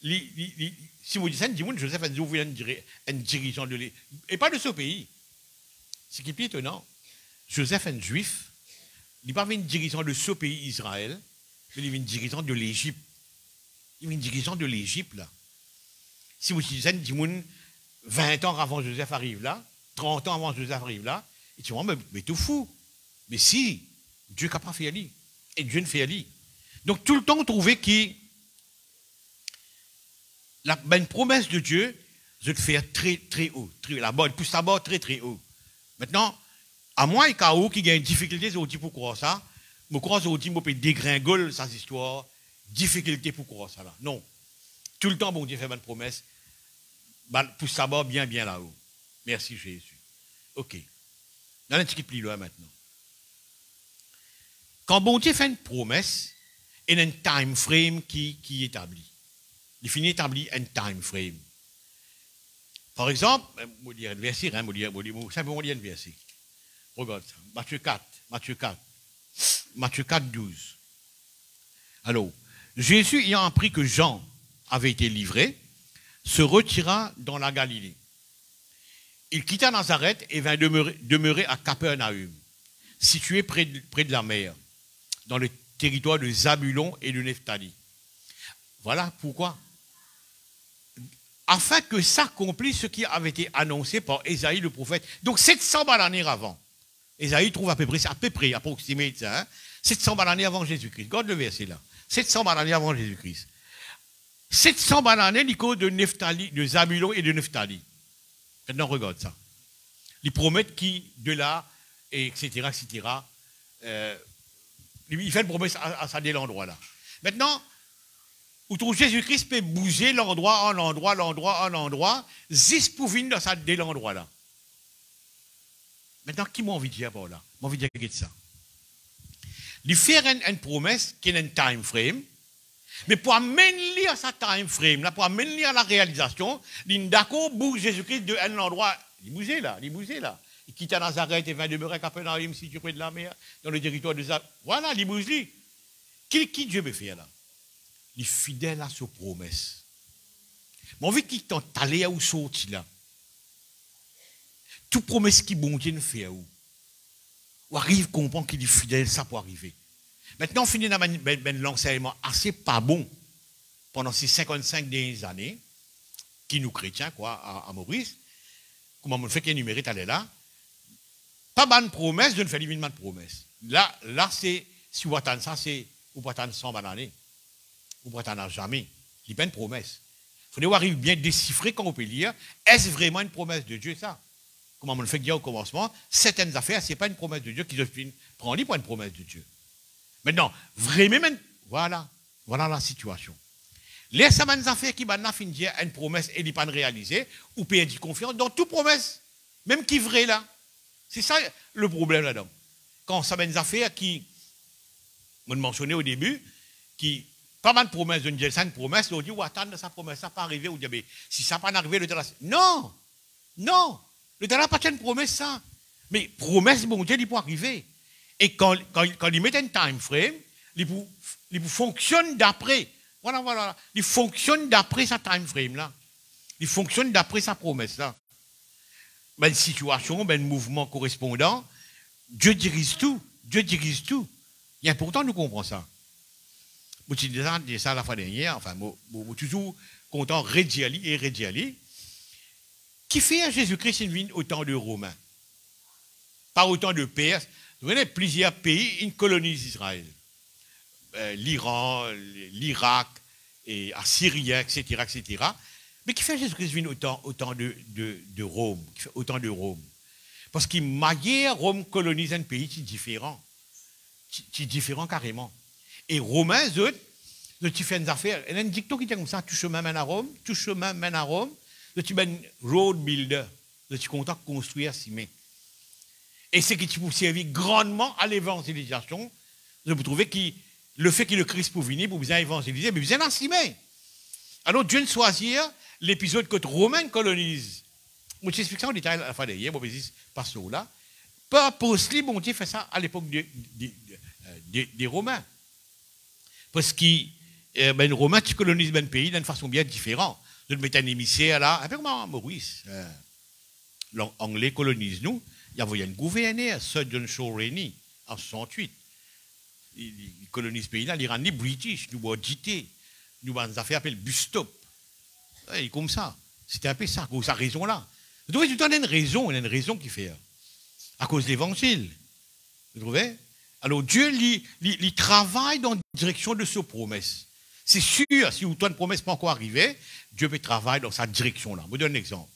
Si vous dites ça, Joseph a un dirigeant de l'État. Et pas de ce pays. Ce qui est étonnant, Joseph est un juif, il n'est pas un dirigeant de ce pays Israël, mais il est un dirigeant de l'Égypte. Il est un dirigeant de l'Égypte, là. Si vous dites ça, 20 ans avant Joseph arrive là, 30 ans avant Joseph arrive là, et tu dis, mais tout fou. Mais si, Dieu n'a pas fait aller. Et Dieu ne fait aller. Donc tout le temps, on trouvait que une promesse de Dieu, je te faire très, très haut. Il pousse la barre très, très haut. Maintenant, à moi, il y a qui a une difficulté pour croire ça. Je crois que je peux dégringoler cette histoire. Difficulté pour croire ça là. Non. Tout le temps, bon Dieu fait une promesse. Pousse la barre bien, bien là-haut. Merci Jésus. OK. Dans un petit peu plus loin maintenant. Quand bon Dieu fait une promesse, il y a un time frame qui est établi. Il finit établi un time frame. Par exemple, je vais dire un verset, simplement dire un verset. Regarde ça. Matthieu 4, 12. Alors, Jésus, ayant appris que Jean avait été livré, se retira dans la Galilée. Il quitta Nazareth et vint demeurer à Capernaum, situé près de la mer, dans le territoire de Zabulon et de Nephtali. Voilà pourquoi. Afin que s'accomplisse ce qui avait été annoncé par Ésaïe le prophète. Donc 700 années avant. Ésaïe trouve à peu près approximé ça. 700 années avant Jésus-Christ. Regarde le verset là. 700 années avant Jésus-Christ. 700 bananes, l'icône de Nephtali, de Zabulon et de Nephtali. Maintenant, regarde ça. Ils promettent qui, de là, et etc., etc. Il fait une promesse à ça de l'endroit-là. Maintenant, où Jésus-Christ peut bouger l'endroit en endroit, juste pour venir dans ça de l'endroit-là. Maintenant, qui m'a envie de dire par là? M'a envie de dire ça. Il fait une promesse qui est un time frame, mais pour amener à sa time frame, là, pour amener à la réalisation, il d'accord bouge Jésus-Christ de un endroit, il bougeait là. Il quitte Nazareth et va demeurer à Capernaum, si tu près de la mer, dans le territoire de Zabulon. Voilà, il bouge lui. Qui Dieu peut faire là? Il est fidèle à ses promesses. Mais on veut qu'il t'en allé à où sorti là. Toute promesse qui bon Dieu nous fait à où? Ou arrive à comprendre qu'il est fidèle, ça pour arriver. Maintenant, on finit dans l'enseignement assez pas bon pendant ces 55 dernières années, qui nous chrétiens, quoi, à Maurice. Comment on fait qu'il énuméré aller là? Pas bonne promesse, je ne fais pas de promesse. Là, c'est, si vous attendez ça, c'est, vous pouvez attendre 100 bananes. Vous pouvez attendre jamais. Il n'y a pas une promesse. Il faut arriver bien déchiffrer quand on peut lire. Est-ce vraiment une promesse de Dieu, ça? Comment on le fait dire au commencement? Certaines affaires, ce n'est pas une promesse de Dieu qui se prend pour une promesse de Dieu. Maintenant, vraiment, voilà la situation. Les semaines affaires qui maintenant finissent dire une promesse et n'est pas réalisée, ou peut dire confiance dans toute promesse, même qui est vraie là. C'est ça le problème là-dedans. Quand semaines affaires qui, on mentionné au début, qui pas mal de promesses, d'une une promesse, on dit, ou attendre sa promesse, ça n'a pas arrivé, ou dire, si ça n'a pas arrivé, le temps non, le temps n'a pas une promesse, ça. Mais promesse, bon Dieu, il peut arriver. Et quand il met un time frame, il fonctionne d'après. Voilà. Il fonctionne d'après sa time frame là. Il fonctionne d'après sa promesse là. Une situation, un mouvement correspondant, Dieu dirige tout. Il est important de nous comprendre ça. Je disais ça la fois dernière, enfin, je suis toujours content, redire. Qui fait à Jésus-Christ une vie autant de Romains? Pas autant de Perses. Vous voyez, plusieurs pays, ils colonisent Israël. L'Iran, l'Irak, et la Syrie, etc. Mais qui fait Jésus-Christ vient autant de Rome, qui fait autant de Rome? Parce qu'il manière Rome colonise un pays qui est différent. Qui est différent carrément. Et Romains, eux, ils font des affaires. Il y a un dicton qui dit comme ça, tout chemin mène à Rome, tu es un road builder. Tu es content de construire si mais. Et c'est que tu peux servir grandement à l'évangélisation. Vous trouvez que le fait que le Christ pour venir, pour bien évangéliser, mais bien enseigner. Alors Dieu choisit l'épisode que Romains colonisent. Je t'explique ça en détail à la fin d'hier, je vais dire par là. Purposely, bon Dieu fait ça à l'époque des Romains. Parce que les Romains qui colonisent un pays d'une façon bien différente. Nous mettons un émissaire là, avec Maurice. L'anglais colonise nous. Il y avait un gouverneur, Sir John Shaw Rainey, en 68. Il colonise ce pays-là, l'Iran est british, nous avons dité, nous avons des affaires appelées bus-stop. Et comme ça. C'était un peu ça, à cause de sa raison-là. Vous trouvez, il y a une raison qui fait. À cause de l'évangile. Vous trouvez? Alors Dieu, il travaille dans la direction de ses promesses. C'est sûr, si une promesse n'est pas encore arrivée, Dieu peut travailler dans sa direction-là. Je vous donne un exemple.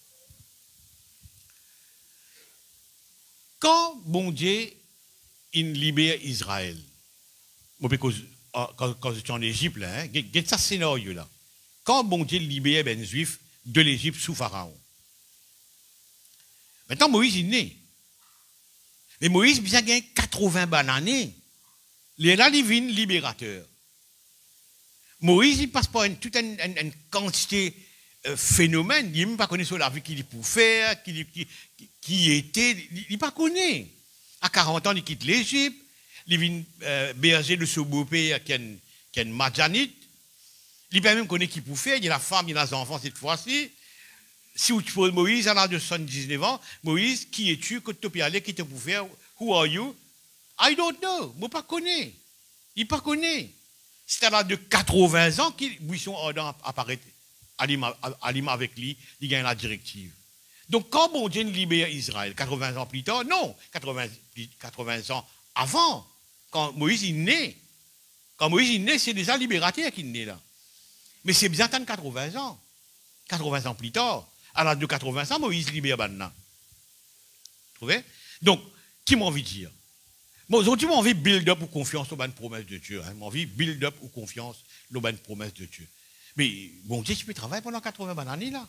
Quand bon Dieu il libère Israël, quand j'étais en Égypte, il y a ce scénario-là. Quand bon Dieu libère les Juifs de l'Égypte sous Pharaon. Maintenant, Moïse est né. Mais Moïse, bien qu'il ait 80 bananes, il est là, il vient libérateur. Moïse, il passe par toute une quantité de phénomènes. Il n'a pas connu sur la vie qu'il pouvait faire, qui était, il n'a pas connu. À 40 ans, il quitte l'Égypte, il vient berger de ce beau-père qui est un Madjanite. Il n'a pas même connu qui pouvait faire, il y a la femme, il y a les enfants cette fois-ci. Si tu poses Moïse à l'âge de 79 ans, Moïse, qui es-tu, que tu peux aller, qui te peut faire, who are you? I don't know, je ne pas connais. Il ne pas connaît. C'est à l'âge de 80 ans qu'il Buisson Ardent apparaît, aliment avec lui, il gagne la directive. Donc quand bon Dieu libère Israël, 80 ans plus tard, non, 80 ans avant, quand Moïse est né. Quand Moïse est né, c'est déjà libérateur qui est né là. Mais c'est bien tant de 80 ans. 80 ans plus tard. À l'âge de 80 ans, Moïse libère maintenant. Vous trouvez? Donc, qui m'a envie de dire? Moi, aujourd'hui, j'ai envie de build up ou confiance aux bonnes promesses de Dieu. J'ai envie de build up ou confiance aux bonnes promesses de Dieu. Mais bon Dieu, tu peux travailler pendant 80 années là.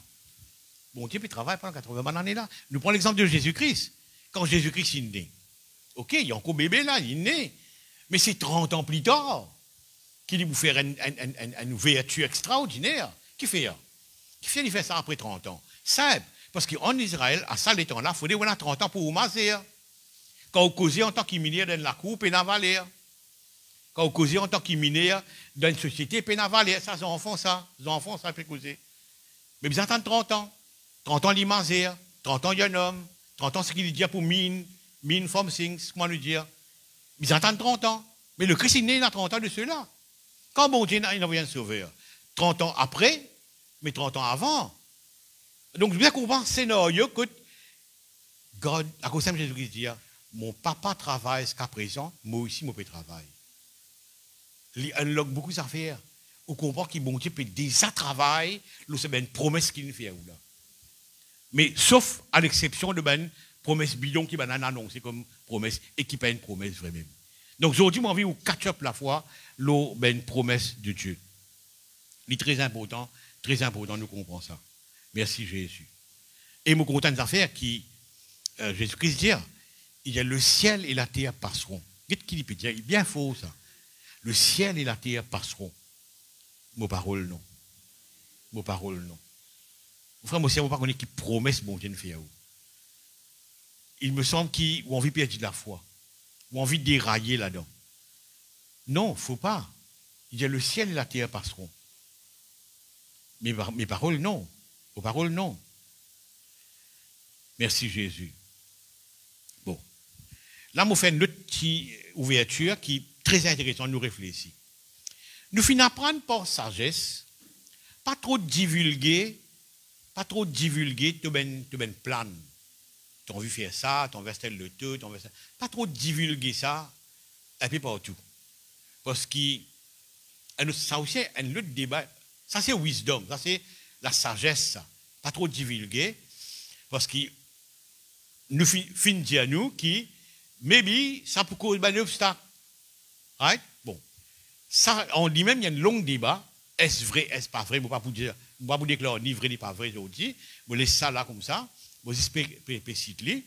Bon Dieu peut travailler pendant 80 années là. Nous prenons l'exemple de Jésus-Christ. Quand Jésus-Christ est né, ok, il y a encore bébé là, il est né. Mais c'est 30 ans plus tard qu'il vous faire une vertu extraordinaire. Qui fait ça? Qui fait, il fait ça après 30 ans? Simple. Parce qu'en Israël, à ça, les temps-là, il faut dire qu'on a 30 ans pour vous masser. Quand vous causez en tant qu'immigré dans la cour, puis valer. Quand vous causez en tant qu'immigré dans une société, puis valer. Ça, les enfants, ça peut causer. Mais vous attendez 30 ans. 30 ans, l'immaser. 30 ans, il y a un homme. 30 ans, c'est ce qu'il dit pour mine from things, comment le dire. Ils attendent 30 ans. Mais le Christ est né, il a 30 ans de cela. Quand bon Dieu, il n'a rien sauvé. 30 ans après, mais 30 ans avant. Donc, je bien comprendre ce scénario que God, à cause de Jésus-Christ dit, mon papa travaille jusqu'à présent, moi aussi, je peux travailler. Il unlock beaucoup d'affaires. On comprend qu'il bon Dieu peut déjà travailler, c'est une promesse qu'il nous fait. Là. Mais sauf à l'exception de une promesse bidon qui va annoncer comme promesse et qui pas une promesse vraiment. Donc aujourd'hui, j'ai envie de catch up la fois une promesse de Dieu. C'est très important de comprendre ça. Merci Jésus. Et je suis content des affaires qui, Jésus-Christ dit, il y a le ciel et la terre passeront. Qu'est-ce qu'il peut dire? Il est bien faux ça. Le ciel et la terre passeront. Mes paroles non. Mes paroles non. Frère, moi aussi, je ne sais pas qui promesse bon Dieu de faire. Il me semble qu'ils ont envie de perdre de la foi. Ou envie de dérailler là-dedans. Non, il ne faut pas. Il y a le ciel et la terre passeront. Mes paroles, non. Vos paroles, non. Merci Jésus. Bon. Là, je fais une autre ouverture qui est très intéressante, nous réfléchir. Nous finissons apprendre par sagesse, pas trop divulguer, tu ben plan. Tu as envie de faire ça, tu as envie de faire le tout, pas trop divulguer ça, et puis partout. Parce que ça aussi, un autre débat, ça c'est wisdom, ça c'est la sagesse, ça. Pas trop divulguer, parce que nous finissons dire nous qui, maybe, ça peut causer un obstacle. Right? Bon. Ça, on dit même, il y a un long débat. Est-ce vrai, est-ce pas vrai? Je ne vais pas vous dire que ni vrai, ni pas vrai aujourd'hui. Je laisse ça là comme ça. Je vais citer.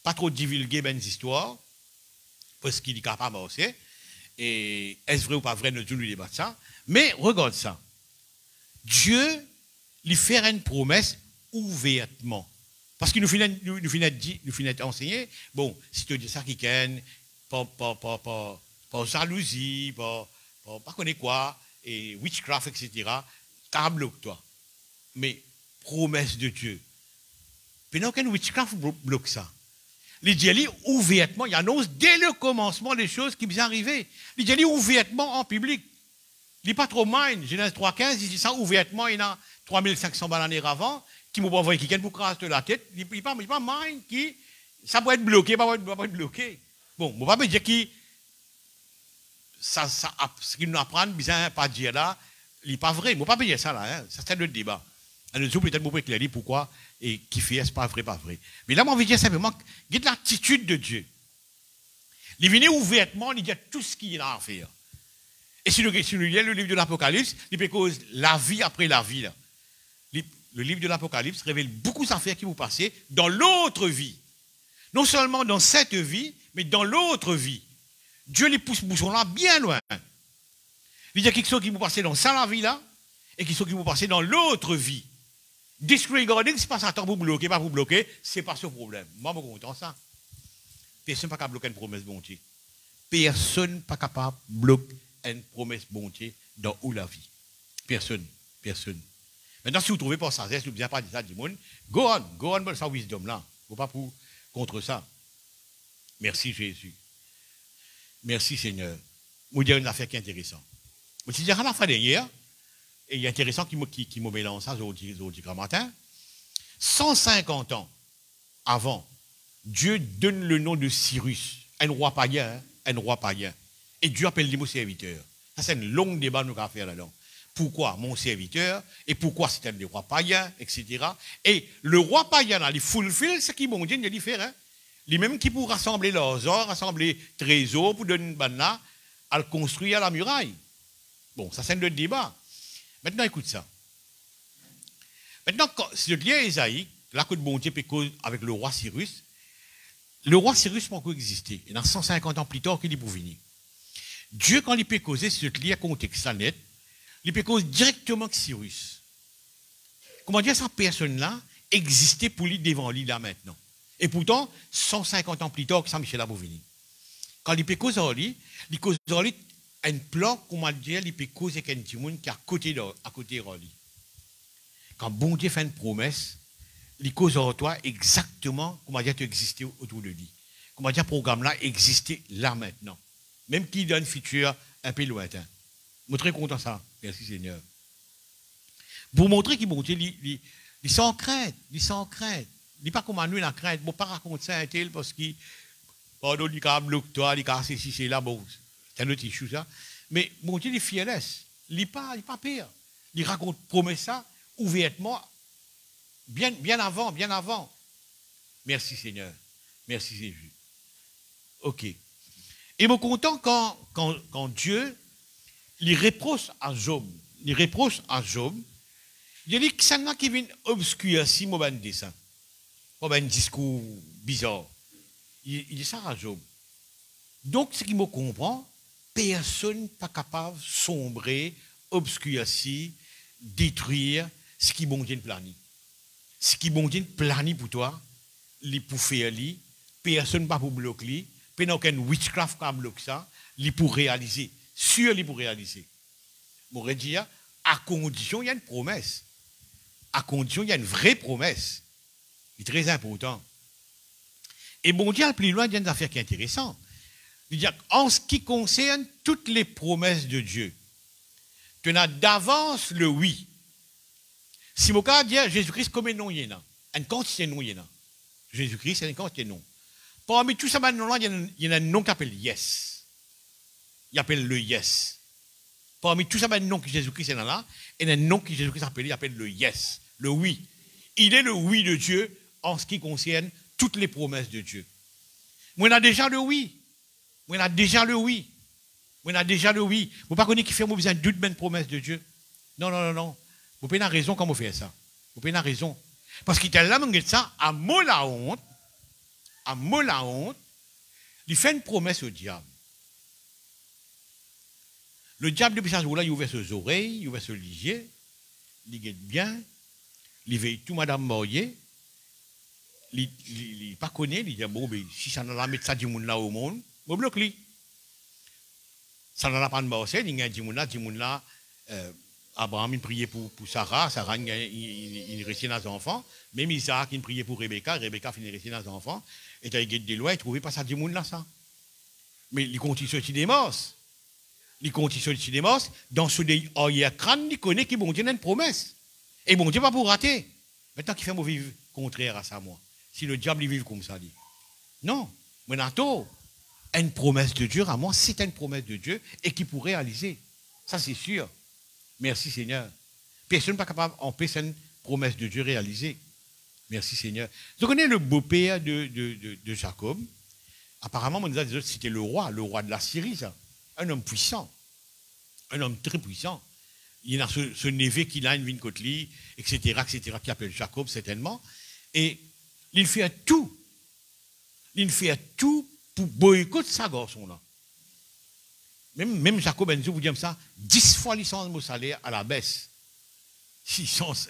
Pas trop divulguer ben histoires, parce qu'il est capable aussi. Et est-ce vrai ou pas vrai, nous débattons ça. Mais regarde ça. Dieu lui fait une promesse ouvertement. Parce qu'il nous finit enseigner, bon, si tu dis ça qui ken, pas jalousie, pas connaître quoi, et witchcraft, etc., t'as bloqué toi. Mais promesse de Dieu. Puis non, aucun witchcraft bloque ça. Il dit ouvertement, il annonce dès le commencement des choses qui vont arriver. Il dit ouvertement en public. Il n'est pas trop mind. Genèse 3.15, il dit ça ouvertement, il y a 3500 années avant, qui m'ont envoyé quelqu'un pour craser la tête. Il n'est pas mind, qui, ça peut être bloqué, pas être bloqué. Bon, je ne vais pas dire que ce qu'il nous apprend, bizarre, pas dire là, il n'est pas vrai. Je ne vais pas dire ça là, hein. Ça c'est le débat. Nous peut-être vous éclairer pourquoi et qui fait, c'est pas vrai, pas vrai. Mais là, moi, je veux dire simplement, il y a l'attitude de Dieu. Il vient ouvertement, il dit tout ce qu'il a à faire. Et si nous lisons le livre de l'Apocalypse, il peut cause la vie après la vie. Là. Le livre de l'Apocalypse révèle beaucoup d'affaires qui vont passer dans l'autre vie. Non seulement dans cette vie, mais dans l'autre vie. Dieu les pousse bouchons là bien loin. Il y a quelque chose qui vont passer dans ça la vie là, et quelque chose qui vont passer dans l'autre vie. Disregarding, c'est pas ça, vous bloquez, pas vous bloquer, c'est pas ce problème. Moi, je suis content ça. Personne n'est pas capable de bloquer une promesse bon Dieu. Personne n'est pas capable de bloquer une promesse bon Dieu dans où la vie. Personne. Maintenant, si vous trouvez pas sagesse, vous ne bien pas dire ça du monde, go on, ça wisdom là. Vous pas pour contre ça. Merci Jésus. Merci Seigneur. Je vais dire une affaire qui est intéressante. Je vais dire à la fin dernière, et il est intéressant qu'il me mélange ça aujourd'hui grand matin. 150 ans avant, Dieu donne le nom de Cyrus, un roi païen, Et Dieu appelle les mots serviteurs. Ça, c'est un long débat que nous allons faire là-dedans. pourquoi mon serviteur, et pourquoi c'est un des rois païens, etc. Et le roi païen, il fulfille ce qui bon Dieu lui fait. Hein? Lui-même qui pour rassembler leurs or, rassembler trésors pour donner une banane, à le construire à la muraille. Bon, ça c'est le débat. Maintenant, écoute ça. Maintenant, si je lis Esaïe, là que bon Dieu peut cause avec le roi Cyrus peut encore exister. Il y a 150 ans plus tard qu'il est pour venir. Dieu, quand il peut causer, si je lis un contexte net, il peut causer directement que Cyrus. Comment dire, cette personne-là existait pour lui devant lui là maintenant. Et pourtant, 150 ans plus tard que Saint-Michel a pour venir. Quand il peut causer lui, il cause lui un plan, comment dire, il peut causer qu'un petit monde qui est à côté de lui. Quand bon Dieu fait une promesse, il cause en toi exactement comment dire tu exister autour de lui. Comment dire programme là exister là maintenant. Même qu'il donne un futur un peu lointain. Je suis très content de ça. Merci Seigneur. Pour montrer qu'il bon Dieu, il sans crainte, il sans crainte. Il n'est pas comme nous la crainte. Je ne pas raconter ça à un tel parce qu'il pardon, il a bloqué toi, il a c'est si c'est là, bon, c'est un autre issue ça. Mais bon Dieu, il est fearless. Il n'est pas pire. Il raconte promet ça ouvertement. Bien avant. Merci Seigneur. Merci Jésus. Ok. Et je suis content quand Dieu il reproche à Job. Il dit que c'est là qui vient obscurcir mon dessin. Un discours bizarre. Il dit ça à Job. Donc, ce qui me comprend, personne n'est pas capable de sombrer, obscurcir, détruire ce qui bon Dieu planie. Ce qui bon Dieu planie pour toi, il pour faire lui, personne ne peut pas bloquer lui, pas aucun witchcraft qui bloque ça, il pour réaliser. Sûr, il pour réaliser. Je pourrais dire, à condition, il y a une promesse. À condition, il y a une vraie promesse. C'est très important. Et bon Dieu, plus loin, il y a une affaire qui est intéressante. Il dit, en ce qui concerne toutes les promesses de Dieu, tu as d'avance le oui. Si mon cas dit Jésus-Christ comme un nom, il y en a. Une quantité de nom, il y en a. Jésus-Christ, c'est une quantité de nom. Parmi tout ça, il y en a un nom qui s'appelle yes. Il appelle le yes. Parmi tout ça, il y a un nom que Jésus-Christ est là. Et un nom que Jésus-Christ appelle, il appelle le yes. Le oui. Il est le oui de Dieu en ce qui concerne toutes les promesses de Dieu. Moi, on a déjà le oui. Moi, on a déjà le oui. Moi, on a déjà le oui. Vous ne pas connaître qui fait besoin de doute une promesse de Dieu. Non. Vous n'avez pas raison quand vous faites ça. Vous n'avez pas raison. Parce qu'il est là, ça, à moi la honte, il fait une promesse au diable. Le diable, depuis ce jour-là, il ouvre ses oreilles, il ouvre ses yeux, il guette bien, il veille tout Madame Moyer, il ne pas connaît, il dit, bon, si ça n'a pas mettre ça du monde là au monde, je bloque lui. Ça n'a pas de marché, il y a du monde là, Abraham, il priait pour Sarah, Sarah, il restait dans les enfants, même Isaac, il priait pour Rebecca, Rebecca finit resté dans les enfants, et il y a des lois, il ne trouvait pas ça du monde là, ça. Mais il continue sur des morses. Il continue sur des morses, dans ce crâne, il connaît qu'il bon Dieu a une promesse. Et bon Dieu va pour rater. Maintenant qu'il fait mauvais vivre contraire à ça, moi. Si le diable il vive comme ça, dit. Non, mais Nato, une promesse de Dieu, à moi, c'est une promesse de Dieu et qui pourrait réaliser. Ça, c'est sûr. Merci Seigneur. Personne n'est pas capable d'empêcher une promesse de Dieu réalisée. Merci Seigneur. Vous connaissez le beau-père de Jacob. Apparemment, on nous a dit que c'était le roi de la Syrie, ça. Un homme puissant. Un homme très puissant. Il y a ce neveu qui a une vigne côte lui, etc., qui appelle Jacob, certainement. Et il fait tout. Il fait tout pour boycotter sa garçon-là. Même Jacob Enzo vous dit comme ça, 10 fois licence de salaire à la baisse. Il change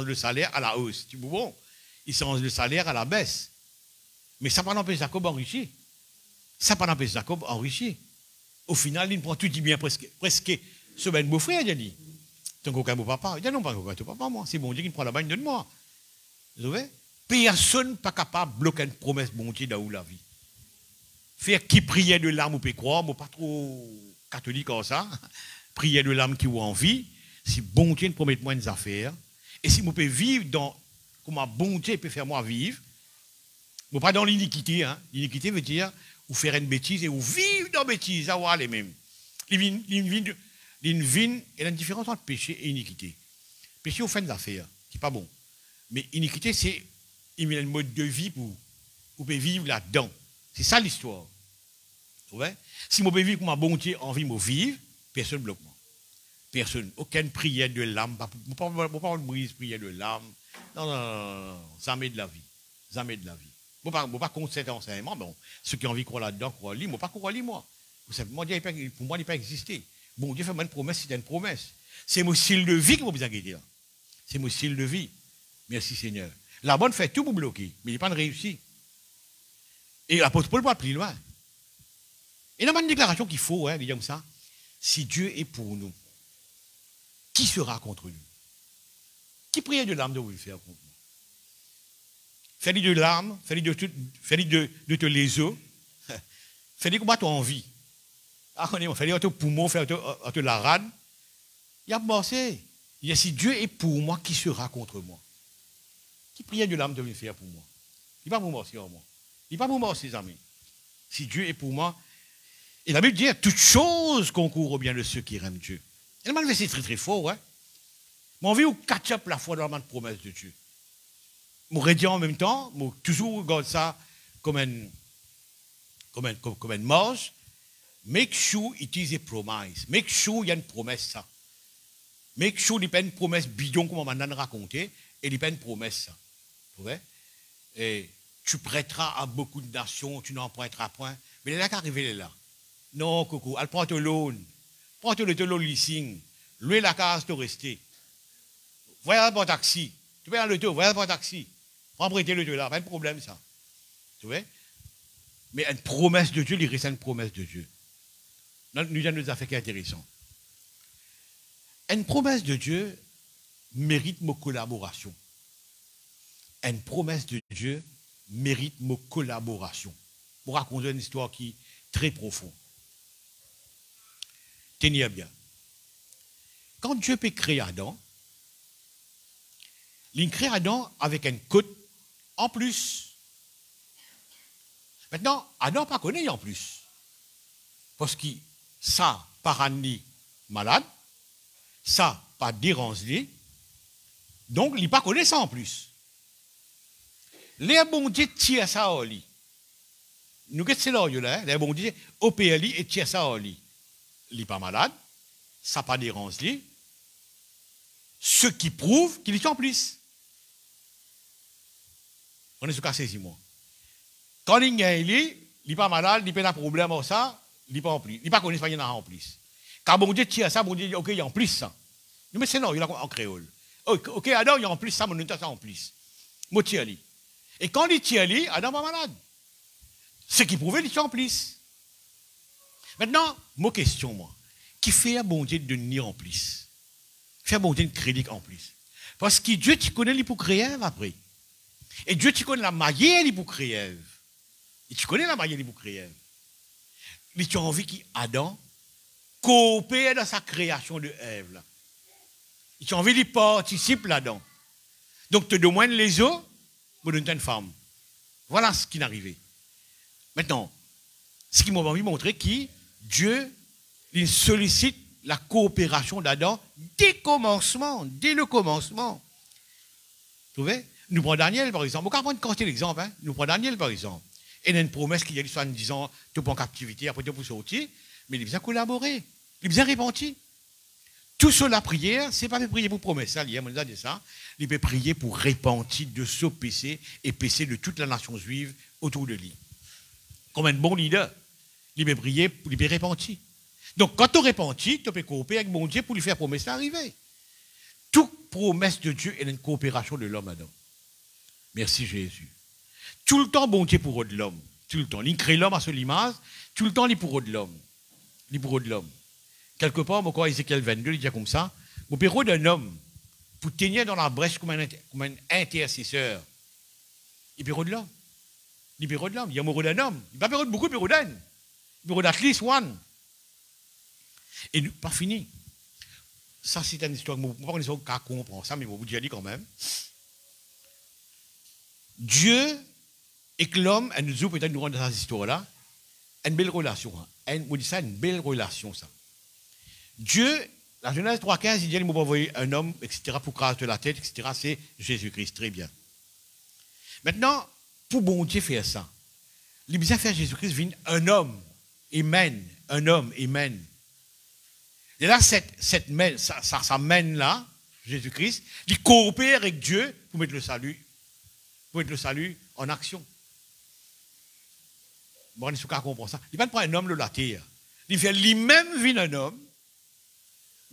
le salaire à la hausse. Tu vois bon? Il change le salaire à la baisse. Mais ça n'a pas empêché Jacob enrichi. Ça n'a pas empêché Jacob enrichi. Au final, il prend tout dit bien presque ce ben beau-frère, il a dit. Ton coquin beau papa. Il dit non, pas coquin beau papa, moi. C'est bon Dieu qui me prend la bagne de moi. Vous savez? Personne n'est pas capable de bloquer une promesse bon Dieu dans la vie. Faire qui priait de l'âme ou peut croire, moi pas trop catholique comme ça. Prier de l'âme qui ou envie. Si bon Dieu promet moi une affaire, et si je peux vivre dans comment bon Dieu peut faire moi vivre, moi pas dans l'iniquité. Hein. L'iniquité veut dire ou faire une bêtise et ou vivre dans la bêtise, avoir les mêmes. Une vine, il y a une différence entre péché et iniquité. Péché, on fait des affaires, qui n'est pas bon. Mais iniquité, c'est un mode de vie pour vivre là-dedans. C'est ça l'histoire. Vous voyez? Si je peux vivre comme ma bonté, envie de vivre, personne ne bloque moi. Personne. Aucune prière de l'âme. Je ne peux pas brise prière de l'âme. Non, non, non, non. Jamais de la vie. Jamais de la vie. Je ne peux pas contre cet enseignement. Bon, ceux qui ont envie de croire là-dedans, croient lui. Je ne peux pas croire lui, moi. Pour moi, il n'a pas existé. Bon, Dieu fait une promesse, c'est une promesse. C'est mon style de vie que vous besoin de. C'est mon style de vie. Merci Seigneur. La bonne fait tout pour bloquer, mais il n'est pas réussi. Et l'apôtre Paul va plus loin. Et il y a une déclaration qu'il faut, hein, dire comme ça. Si Dieu est pour nous, qui sera contre nous? Qui prière de l'âme de vous faire contre nous? Fais-lui de l'âme, fais-lui de te les os, fais-lui combattre ton envie. Fais-lui de ton poumon, fais-lui de la rade. Il a pensé. Il dit, si Dieu est pour moi, qui sera contre moi? Qui prière de l'âme de me faire pour moi? Il n'est pas pour moi, c'est moi. Il n'est pas pour moi, ses amis. Si Dieu est pour moi, et la Bible dit, toutes choses concourent au bien de ceux qui aiment Dieu. Et le verset très très fort, hein. Mais on vit au catch-up la foi dans la promesse de Dieu. Je redis en même temps, je toujours regarde ça comme une marge. Make sure it is a promise. Make sure il y a une promesse, ça. Make sure il n'y a pas une promesse bidon comme on m'a raconté, et il n'y a pas une promesse, ça. Vous voyez? Et tu prêteras à beaucoup de nations, tu n'en prêteras point. Mais il est là qu'arrivé là. Non, Coco, elle prend ton loan. Prends le leasing. Louer la case, tu rester. Voyage pour taxi. Tu peux aller le tour, voyage pour taxi. Prends prêter le tour là, pas de problème ça. Tu vois? Mais une promesse de Dieu, il reste une promesse de Dieu. Nous avons des affaires intéressantes. Une promesse de Dieu mérite ma collaboration. Une promesse de Dieu mérite ma collaboration. Pour raconter une histoire qui est très profonde. Tenez bien. Quand Dieu peut créer Adam, il crée Adam avec une côte en plus. Maintenant, Adam pas connaît en plus. Parce que ça, par année malade, ça, pas dérange. Donc, il n'a pas connaît ça en plus. Les bon Dieu tire ça au lit. Nous avons ce scénario là, les bon Dieu opère et tire ça au lit. Il n'est pas malade, ça pas dérange. Ce qui prouve qu'il est en plus. On est sur cas saisi-moi. Quand il n'est pas malade, il n'a pas de problème avec ça, il n'est pas en plus. Il n'est pas connu, il n'y a en plus. Quand bon Dieu tire ça, bon Dieu dit, ok, il y a en plus ça. Nous mettons non, il y a en créole. Ok, Adam, il y a en plus ça, mais nous avons ça en plus. Moi, tire lui. Et quand il tire lui, Adam n'est pas malade. Ce qui prouve qu'il est en plus. Maintenant, ma question, moi. Qui fait un bon Dieu de venir en plus? Fait un bon Dieu de crédit en plus. Parce que Dieu, tu connais lui pour créer après. Et Dieu, tu connais la manière lui pour créer. Et tu connais la manière lui pour créer. Mais tu as envie qu'Adam coopère dans sa création de Ève. Et tu as envie qu'il participe là-dedans. Donc, tu demandes les eaux, pour donner une femme. Voilà ce qui est arrivé. Maintenant, ce qui m'a envie de montrer que Dieu il sollicite la coopération d'Adam dès le commencement. Vous voyez? Nous prenons Daniel, par exemple. On va prendre quand l'exemple. Hein? Nous prenons Daniel, par exemple. Il y a une promesse qu'il y a eu 70 ans, tu es en captivité, après tu peux sortir. Mais il a besoin de collaborer. Il a besoin de répandre. Tout seul la prière, ce n'est pas prier pour promesse. Ça, il a dit ça. Il peut prier pour repentir de ce péché et péché de toute la nation juive autour de lui. Comme un bon leader, il peut prier, il peut repentir. Donc, quand tu repentis, tu peux coopérer avec mon Dieu pour lui faire promesse d'arriver. Toute promesse de Dieu est une coopération de l'homme Adam. Merci Jésus. Tout le temps, bon Dieu pour de l'homme. Tout le temps. Il crée l'homme à son image. Tout le temps, il pour de l'homme. Il pour de l'homme. Quelque part, moi, quand Ézéchiel 22, il dit comme ça, au bureau d'un homme, pour tenir dans la brèche comme un intercesseur, il bureau de l'homme. Il bureau de l'homme. Il y a un bureau d'un homme. Il n'y a pas bureau de beaucoup, bureau d'un. Bureau d'at least one. Et pas fini. Ça, c'est une histoire. Je ne sais pas si on comprend ça, mais je vous dis quand même. Dieu et que l'homme, elle nous peut-être nous rendre dans cette histoire-là, une belle relation. On dit ça, une belle relation, ça. Dieu, la Genèse 3,15, il dit, il m'a envoyé un homme, etc., pour craser de la tête, etc., c'est Jésus-Christ, très bien. Maintenant, pour bon Dieu faire ça, il a besoin faire Jésus-Christ venir un homme, amen, un homme, amen. Et là, ça mène là, Jésus-Christ, il coopère avec Dieu pour mettre le salut en action. Bon, on est comprendre ça. Il ne va pas prendre un homme de la terre. Il fait lui-même venir un homme.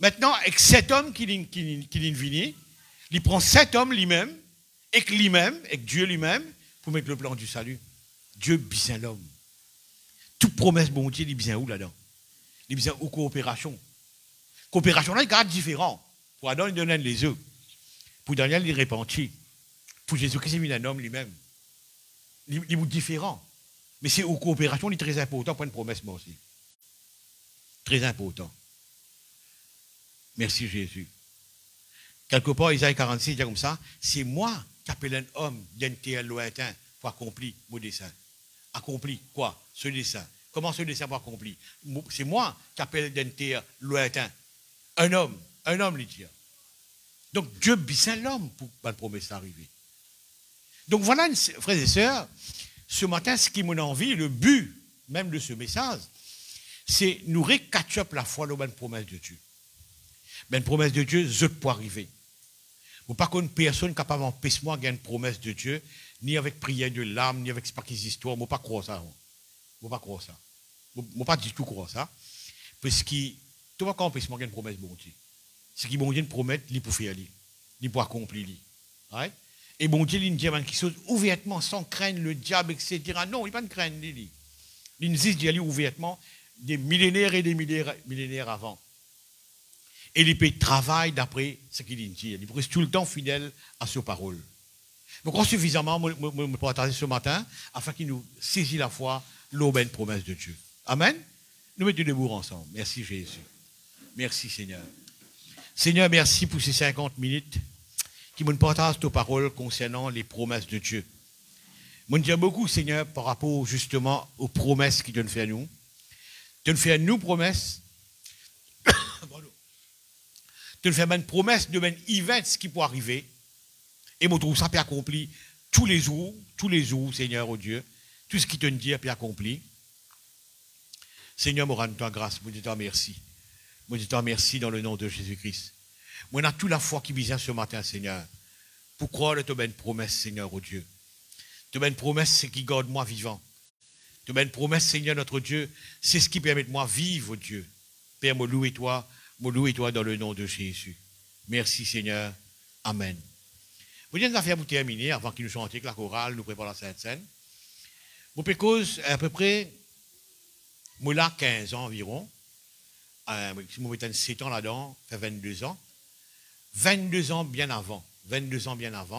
Maintenant, avec cet homme qui est venu, il prend cet homme lui-même, avec Dieu lui-même, pour mettre le plan du salut. Dieu besoin l'homme. Toute promesse bon Dieu, il besoin où là-dedans? Il besoin aux coopération. Coopération là, il garde différent. Pour Adam, il donne les œufs. Pour Daniel, il répandit. Pour Jésus-Christ, il est un homme lui-même. Il est différent. Mais c'est aux coopérations, il est très important pour une promesse, moi aussi. Très important. Merci Jésus. Quelque part, Isaïe 46 dit comme ça, c'est moi qui appelle un homme d'un terre lointain pour accomplir mon dessein. Accompli quoi? Ce dessein. Comment ce dessein va accomplir? C'est moi qui appelle d'un terre lointain. Un homme, il dit. Donc Dieu besoin l'homme pour que la promesse arrive. Donc voilà, frères et sœurs, ce matin, ce qui m'a envie, le but même de ce message, c'est nous récatcher la foi dans la promesse de Dieu. Mais une promesse de Dieu, je peux arriver. Vous ne pas qu'une personne capable d'empêcher moi de une promesse de Dieu, ni avec prière de l'âme, ni avec des histoires. Je ne pas croire ça. Je ne pas croire ça. Je ne pas du tout croire ça. Parce que tout le monde empêche moi de une promesse de Dieu. Ce qui bon Dieu promet, il peut faire, il peut accomplir. Right? Et bon Dieu, il dit quelque chose ouvertement, sans craindre le diable, etc. Non, il n'y a pas de crainte. Il nous dit ouvertement des millénaires et des millénaires avant. Et il peut travailler d'après ce qu'il dit. Il reste tout le temps fidèle à ses paroles. Donc, suffisamment, je me partager ce matin, afin qu'il nous saisisse la foi, l'aubène promesse de Dieu. Amen. Nous mettons debout ensemble. Merci Jésus. Merci Seigneur. Seigneur, merci pour ces 50 minutes qui me partagent tes paroles concernant les promesses de Dieu. Je dis beaucoup, Seigneur, par rapport justement aux promesses qu'il te fait à nous. Tu nous fais à nous promesses. Tu nous fais une promesse de un event qui peut arriver. Et je trouve ça peut accompli tous les jours, Seigneur, oh Dieu. Tout ce qui te dit peut accompli. Seigneur, je rends toi grâce. Je te remercie. Je te remercie dans le nom de Jésus-Christ. Moi, on a toute la foi qui vient ce matin, Seigneur, pour croire à ta bonne promesse, Seigneur, oh Dieu. Ta bonne promesse, c'est qui garde moi vivant. Ta bonne promesse, Seigneur, notre Dieu, c'est ce qui permet de moi vivre, oh Dieu. Père, me louer toi dans le nom de Jésus. Merci, Seigneur. Amen. Vous dites, nous avons terminé avant qu'il nous chante avec la chorale, nous prépare la Sainte Seine. Vous pouvez cause à peu près, moi là, 15 ans environ. Si vous mettez 7 ans là-dedans, ça fait 22 ans. 22 ans bien avant,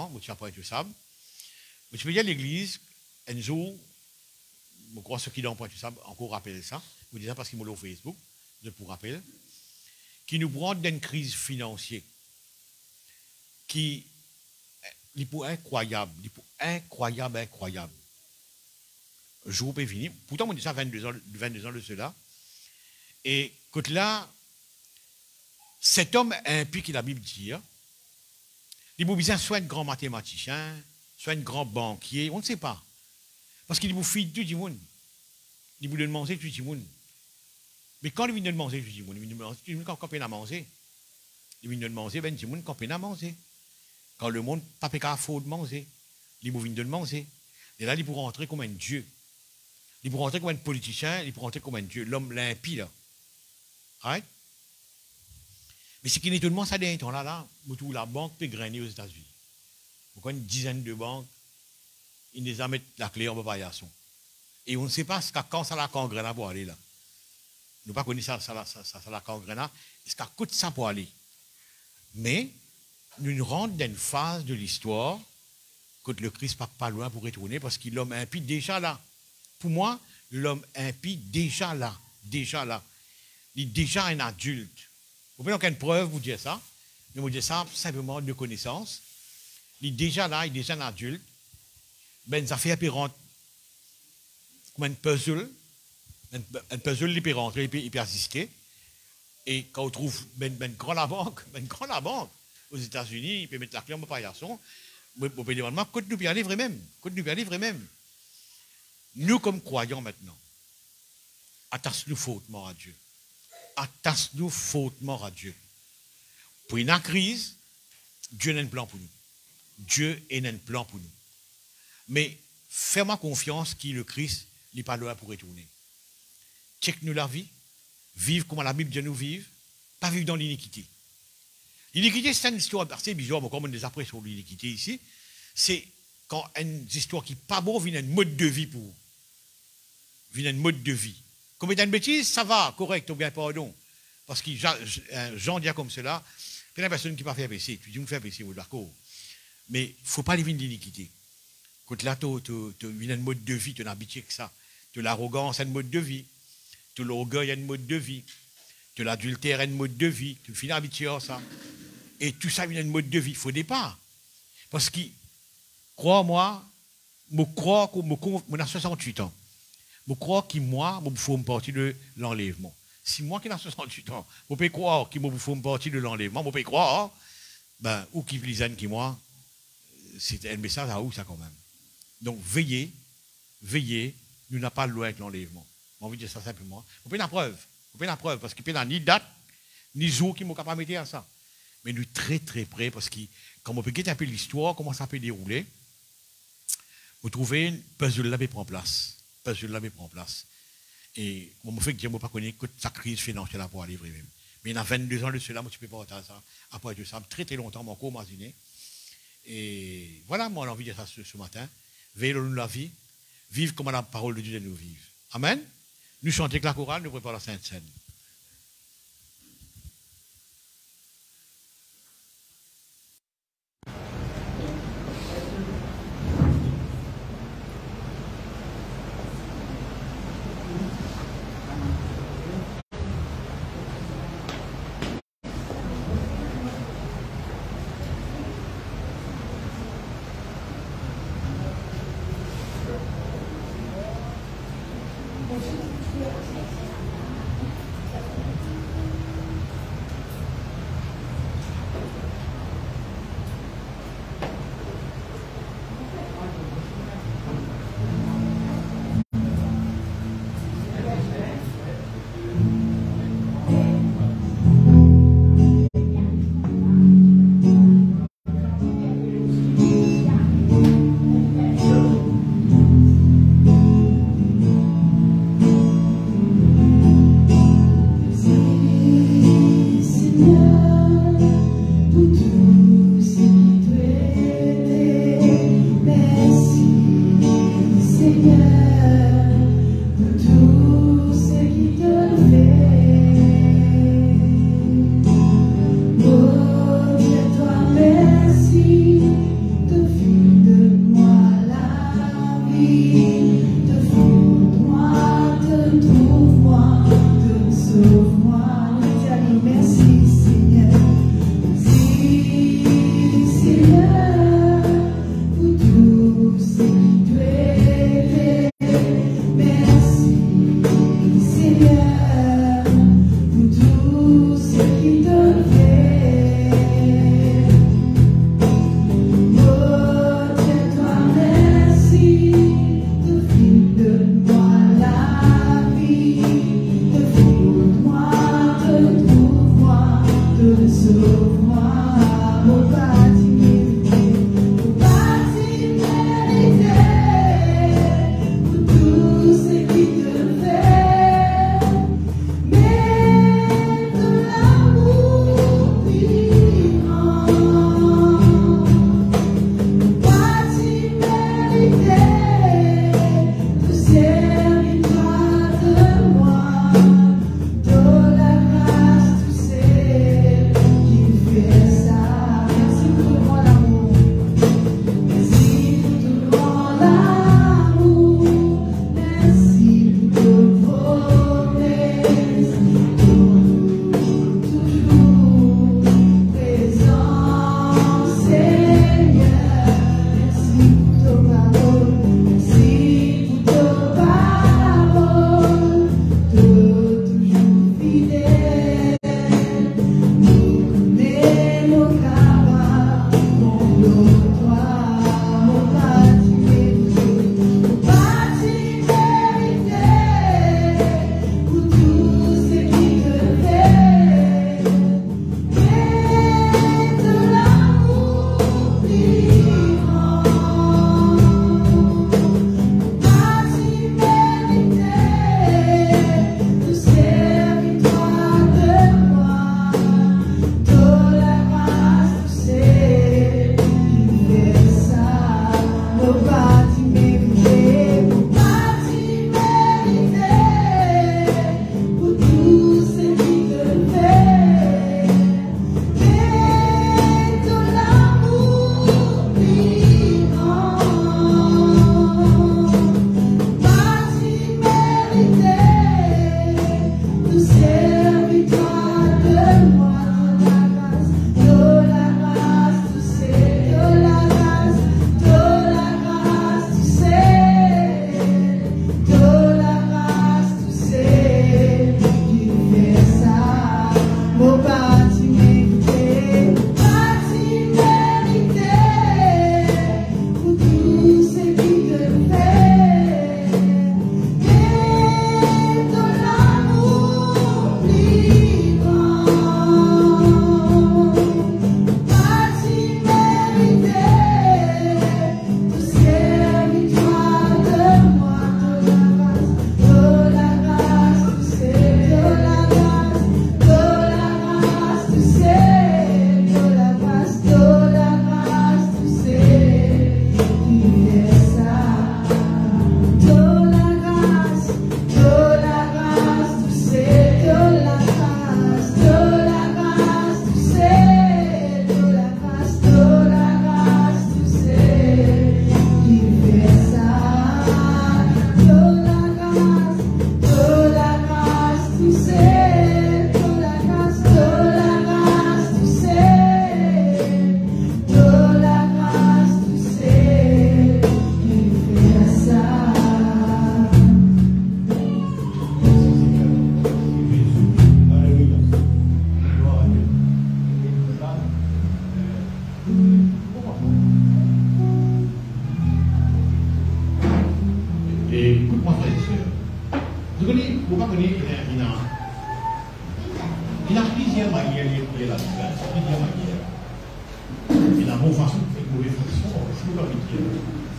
vous tiens pas tout ça. Vous pouvez dire à l'église, un jour, je crois que ceux qui n'ont pas tout ça, encore rappellent ça, vous dites ça parce qu'ils m'ont au Facebook, je vous rappelle, qui nous prend d'une crise financière, qui est incroyable. Un jour peut venir, pourtant on dit ça 22 ans de cela, et quand là, cet homme impie que la Bible dit, il a besoin soit un grand mathématicien, soit un grand banquier, on ne sait pas. Parce qu'il vous fille tout le monde. Il vous donne manger tout le monde. Mais quand il vient de manger tout le monde, il vient de manger tout le monde quand il a mangé. Il vient de manger, ben, tout le monde quand il a mangé. Quand le monde n'a pas faute de manger, il vient de manger. Et là, il pourra rentrer comme un Dieu. Il pourra rentrer comme un politicien, il pourra rentrer comme un Dieu. L'homme l'impie, là. Right? Mais ce qui est étonnant, ça d'un temps là, la banque peut grainer aux États-Unis. Vous connaissez une dizaine de banques, ils les mettent la clé en préparation. Et on ne sait pas quand ça la congrena pour aller là. Nous ne pas connaître ça la congrena, et ce qu'à coûte ça pour aller. Mais nous rentrons dans une phase de l'histoire quand le Christ n'est pas loin pour retourner, parce que l'homme impie déjà là. Pour moi, l'homme impie déjà là. Il est déjà un adulte. Vous pouvez donc une preuve, vous dire ça. Mais vous dire ça simplement de connaissance. Il est déjà là, il est déjà un adulte. Ben, ça fait rentre comme un puzzle. Un puzzle, il peut rentrer, il peut assister. Et quand on trouve ben grand la banque aux États-Unis, il peut mettre la clé en mon garçon, on peut demander, côté nous bien aller vraiment. Nous, comme croyants maintenant, attache-nous fautement à Dieu. Attache-nous fautement à Dieu. Pour une crise, Dieu a un plan pour nous. Dieu a un plan pour nous. Mais fais-moi confiance qu'il le Christ n'est pas là pour retourner. Check-nous la vie. Vivre comme la Bible dit nous vivre. Pas vivre dans l'iniquité. L'iniquité, c'est une histoire assez bizarre, comme on les apprend sur l'iniquité ici. C'est quand une histoire qui n'est pas bonne vient un mode de vie pour vous. Vient un mode de vie. Comme étant une bêtise, ça va, correct, ou bien pardon. Parce que Jean dit comme cela, il y a une personne qui n'a pas fait péché. Tu dis, on fait péché, vous d'accord. Mais il ne faut pas vivre dans l'iniquité. Quand là, tu as un mode de vie, tu es habitué que ça. Tu as l'arrogance, un mode de vie. Tu as l'orgueil, un mode de vie. Tu as l'adultère, un mode de vie. Tu finis habitué à ça. Et tout ça vient un mode de vie. Il faut départ. Parce que, crois-moi, je crois que je a 68 ans. Je crois que moi, je fais partie de l'enlèvement. Si moi qui ai 68 ans, je peux croire que je fais partie de l'enlèvement, je peux croire, ou qui lisent qui moi, c'est un message à où ça quand même. Donc veillez, nous n'avons pas le droit avec l'enlèvement. J'ai envie de dire ça simplement. Vous pouvez la preuve, parce qu'il n'y a ni date, ni jour qui m'ont capable de mettre à ça. Mais nous très très près, parce que quand on peut guetter un peu l'histoire, comment ça peut dérouler, vous trouvez une puzzle là prend place. Et on me fait que je ne pas connaître que sa crise financière pour aller vraiment. Mais il y a 22 ans de cela, moi, tu peux pas entendre ça. Après de ça, très très longtemps, mon cours imaginé. Et voilà, moi, j'ai envie de dire ça ce matin. Veillez nous la vie, vivre comme la parole de Dieu nous vive. Amen. Nous chantons avec la chorale, nous préparons la Sainte Seine.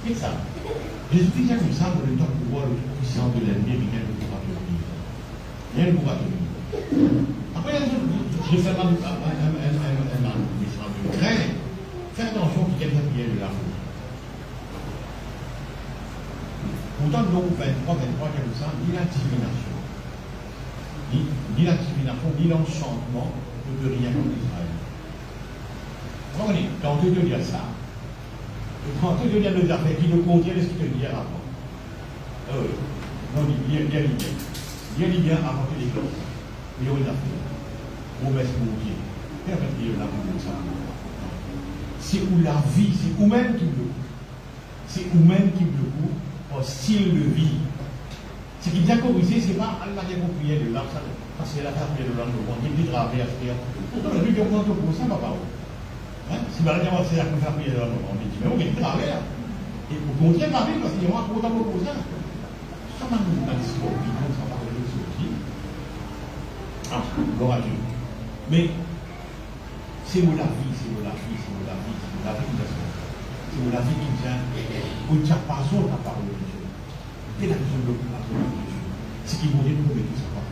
C'est ça. Jésus-Christ a comme ça pour le temps de voir le puissant de l'ennemi, et bien le pouvoir de lui. Bien le pouvoir de lui. Après, je fais un message de crainte. Fais attention qu'il y ait quelqu'un qui est de la foule. Pourtant, nous, 23, comme ça, ni la divination, ni la divination, ni l'enchantement ne peut rien contre Israël. Quand tu te dis ça, quand tu te dis des affaires qui ne contiennent ce qu'il te dit avant. Oui. Non, il y a bien avant que les closes. Il y a des affaires. On baisse mon pied. Et après, il y a là pour ça. C'est où la vie, c'est où même qui me coupe. C'est où même qui me coupe, un style de vie. Ce qui est bien corrigé, c'est pas la prière de l'âme, parce que la prière de l'âme, on dit de travailler à faire. Pourtant, la vie qui augmente pour ça, papa. Si par exemple, c'est la prière de l'âme, on dit, mais on vient de travailler là. Et pour continuer à parler, parce qu'il y a un autant pour ça. Ça m'a dit dans l'histoire, puis on s'en parle de ce qui. Ah, gloire à Dieu. Mais, c'est où la vie, c'est où la vie, c'est où la vie, c'est où la vie, c'est où la vie qui vient, où il n'y a pas d'autre à parler de Dieu. Et la vision de la parole de Dieu. Ce qui vous dit de nous tout ça.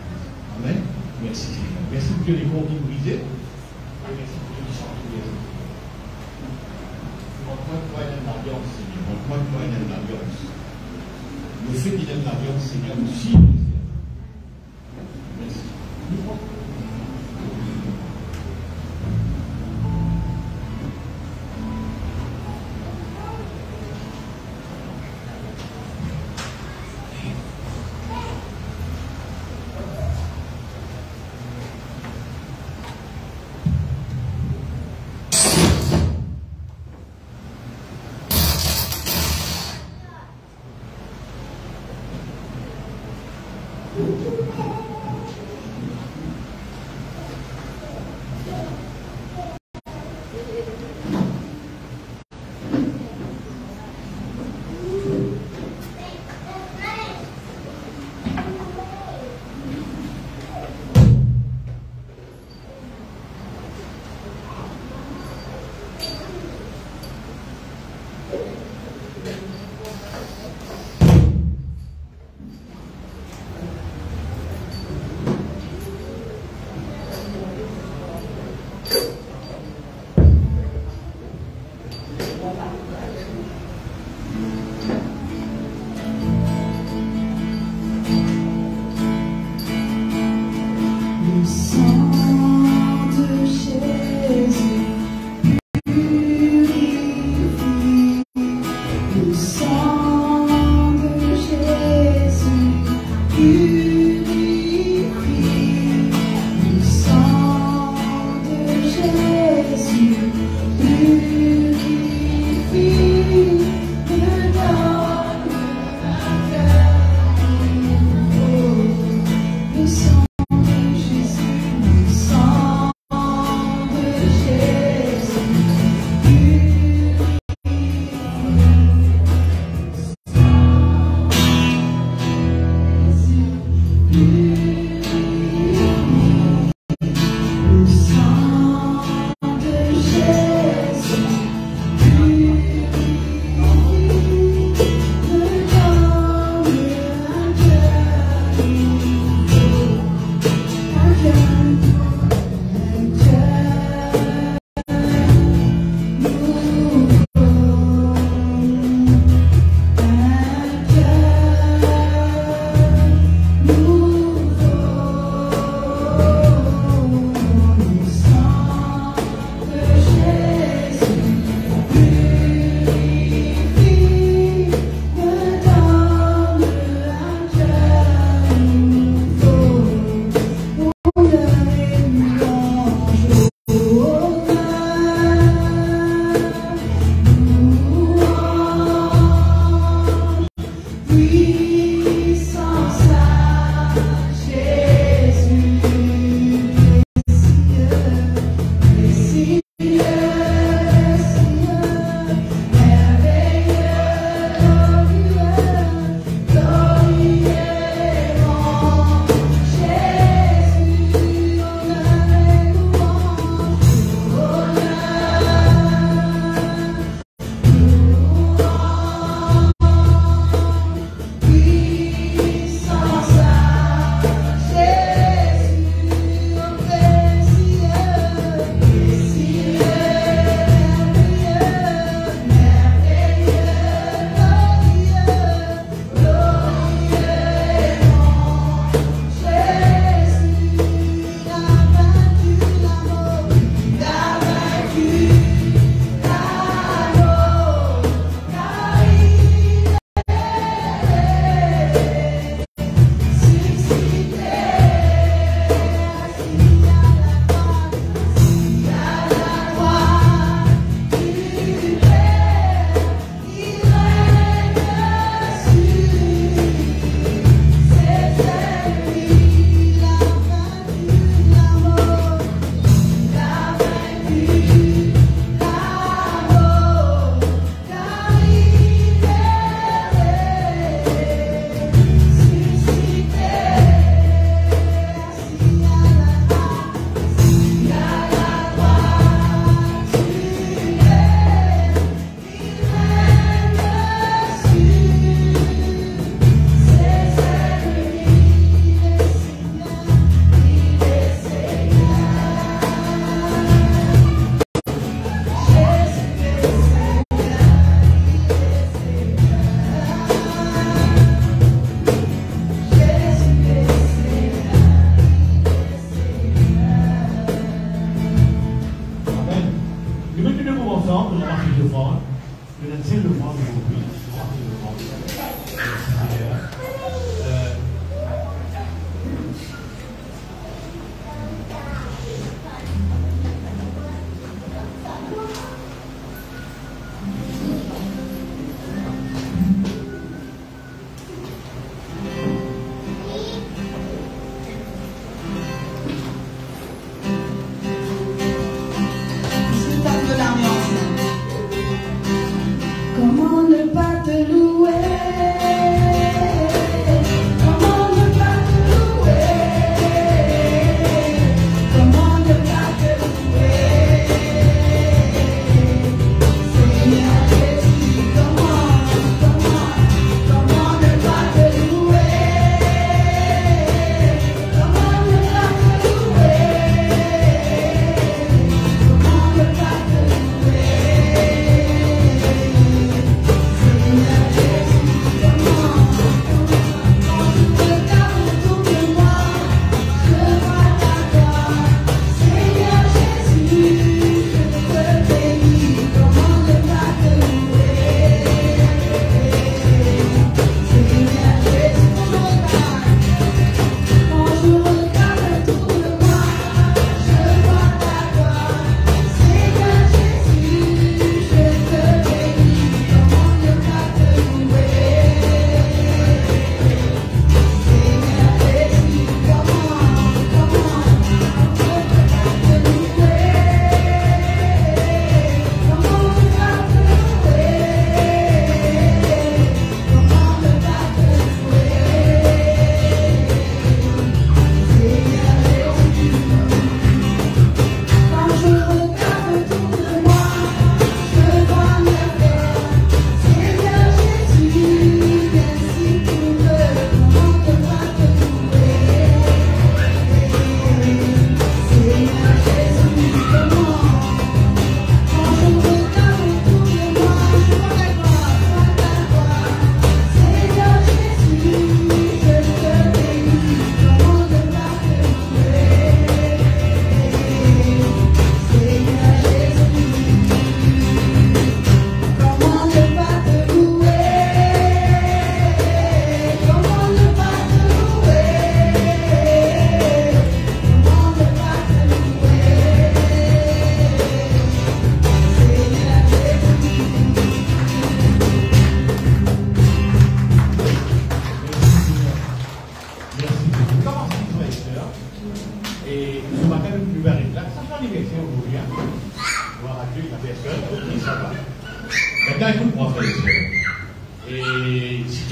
Amen. Merci Seigneur. Merci pour Dieu les comptes qui nous brisaient. Et merci pour Dieu qui chante les autres. On croit que toi, il y a une alliance, Seigneur. On croit que toi, il y a une alliance. Le fait qu'il y ait une alliance, Seigneur, aussi. Merci.
Song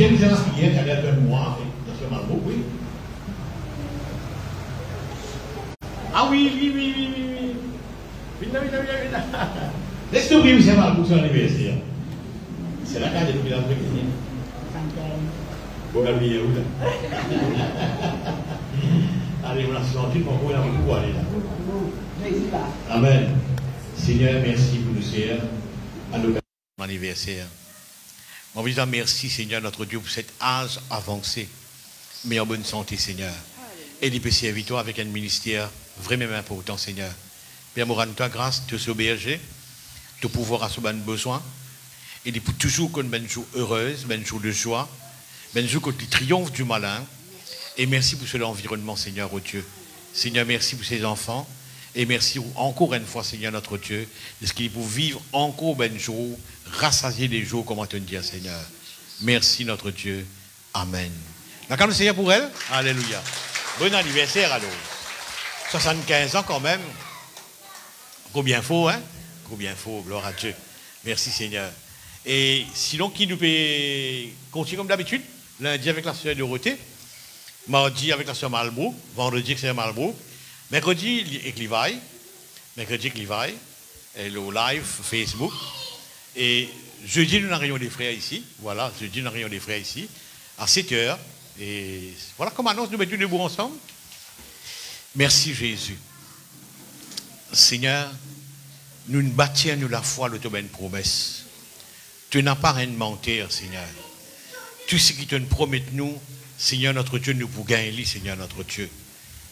C'est une séance hier qui avait un mois, dans ce Malbo, oui. Ah oui. Laisse-nous prier, M. Malbo, sur l'anniversaire. C'est la carte depuis l'après-midi. Bon, la vie est où là? Allez, on a senti qu'on va beaucoup aller là. Amen. Seigneur, merci pour le Seigneur à l'occasion de mon anniversaire. On vous dit merci, Seigneur, notre Dieu, pour cet âge avancé, mais en bonne santé, Seigneur. Et il peut servir toi avec un ministère vraiment important, Seigneur. Père, nous rendons ta grâce, te sauberger, te pouvoir à ce bon besoin. Et il pour toujours qu'on ait un jour heureuse, un jour de joie, un jour qu'on triomphe du malin. Et merci pour cet environnement, Seigneur, oh Dieu. Seigneur, merci pour ces enfants. Et merci encore une fois, Seigneur, notre Dieu, de ce qu'il est pour vivre encore un jour, rassasier les jours, comment te dire, Seigneur. Merci, notre Dieu. Amen. D'accord, le Seigneur pour elle? Alléluia. Bon anniversaire, alors. 75 ans quand même. Combien faut, hein? Combien faut, gloire à Dieu. Merci, Seigneur. Et sinon, qui nous peut continuer comme d'habitude? Lundi avec la sœur Dorothée. Mardi avec la sœur Malbrook. Vendredi avec la sœur Malbrook. Mercredi, Éclivaille. Et le live Facebook. Et jeudi, nous avons réunion des frères ici. Voilà, jeudi, nous avons réunion des frères ici. À 7h. Et voilà comme annonce, nous mettons debout ensemble. Merci Jésus. Seigneur, nous ne bâtirons nous la foi de ta bonne promesse. Tu n'as pas rien de mentir, Seigneur. Tout ce qui te promet nous, Seigneur notre Dieu, nous pouvons gagner, Seigneur notre Dieu.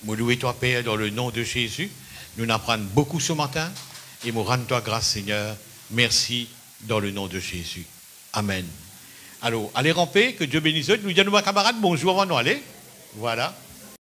Nous louons toi, Père, dans le nom de Jésus. Nous n'apprenons beaucoup ce matin et nous rendons toi grâce, Seigneur. Merci dans le nom de Jésus. Amen. Alors, allez ramper, que Dieu bénisse. Nous disons à nos camarades bonjour avant de nous aller. Voilà.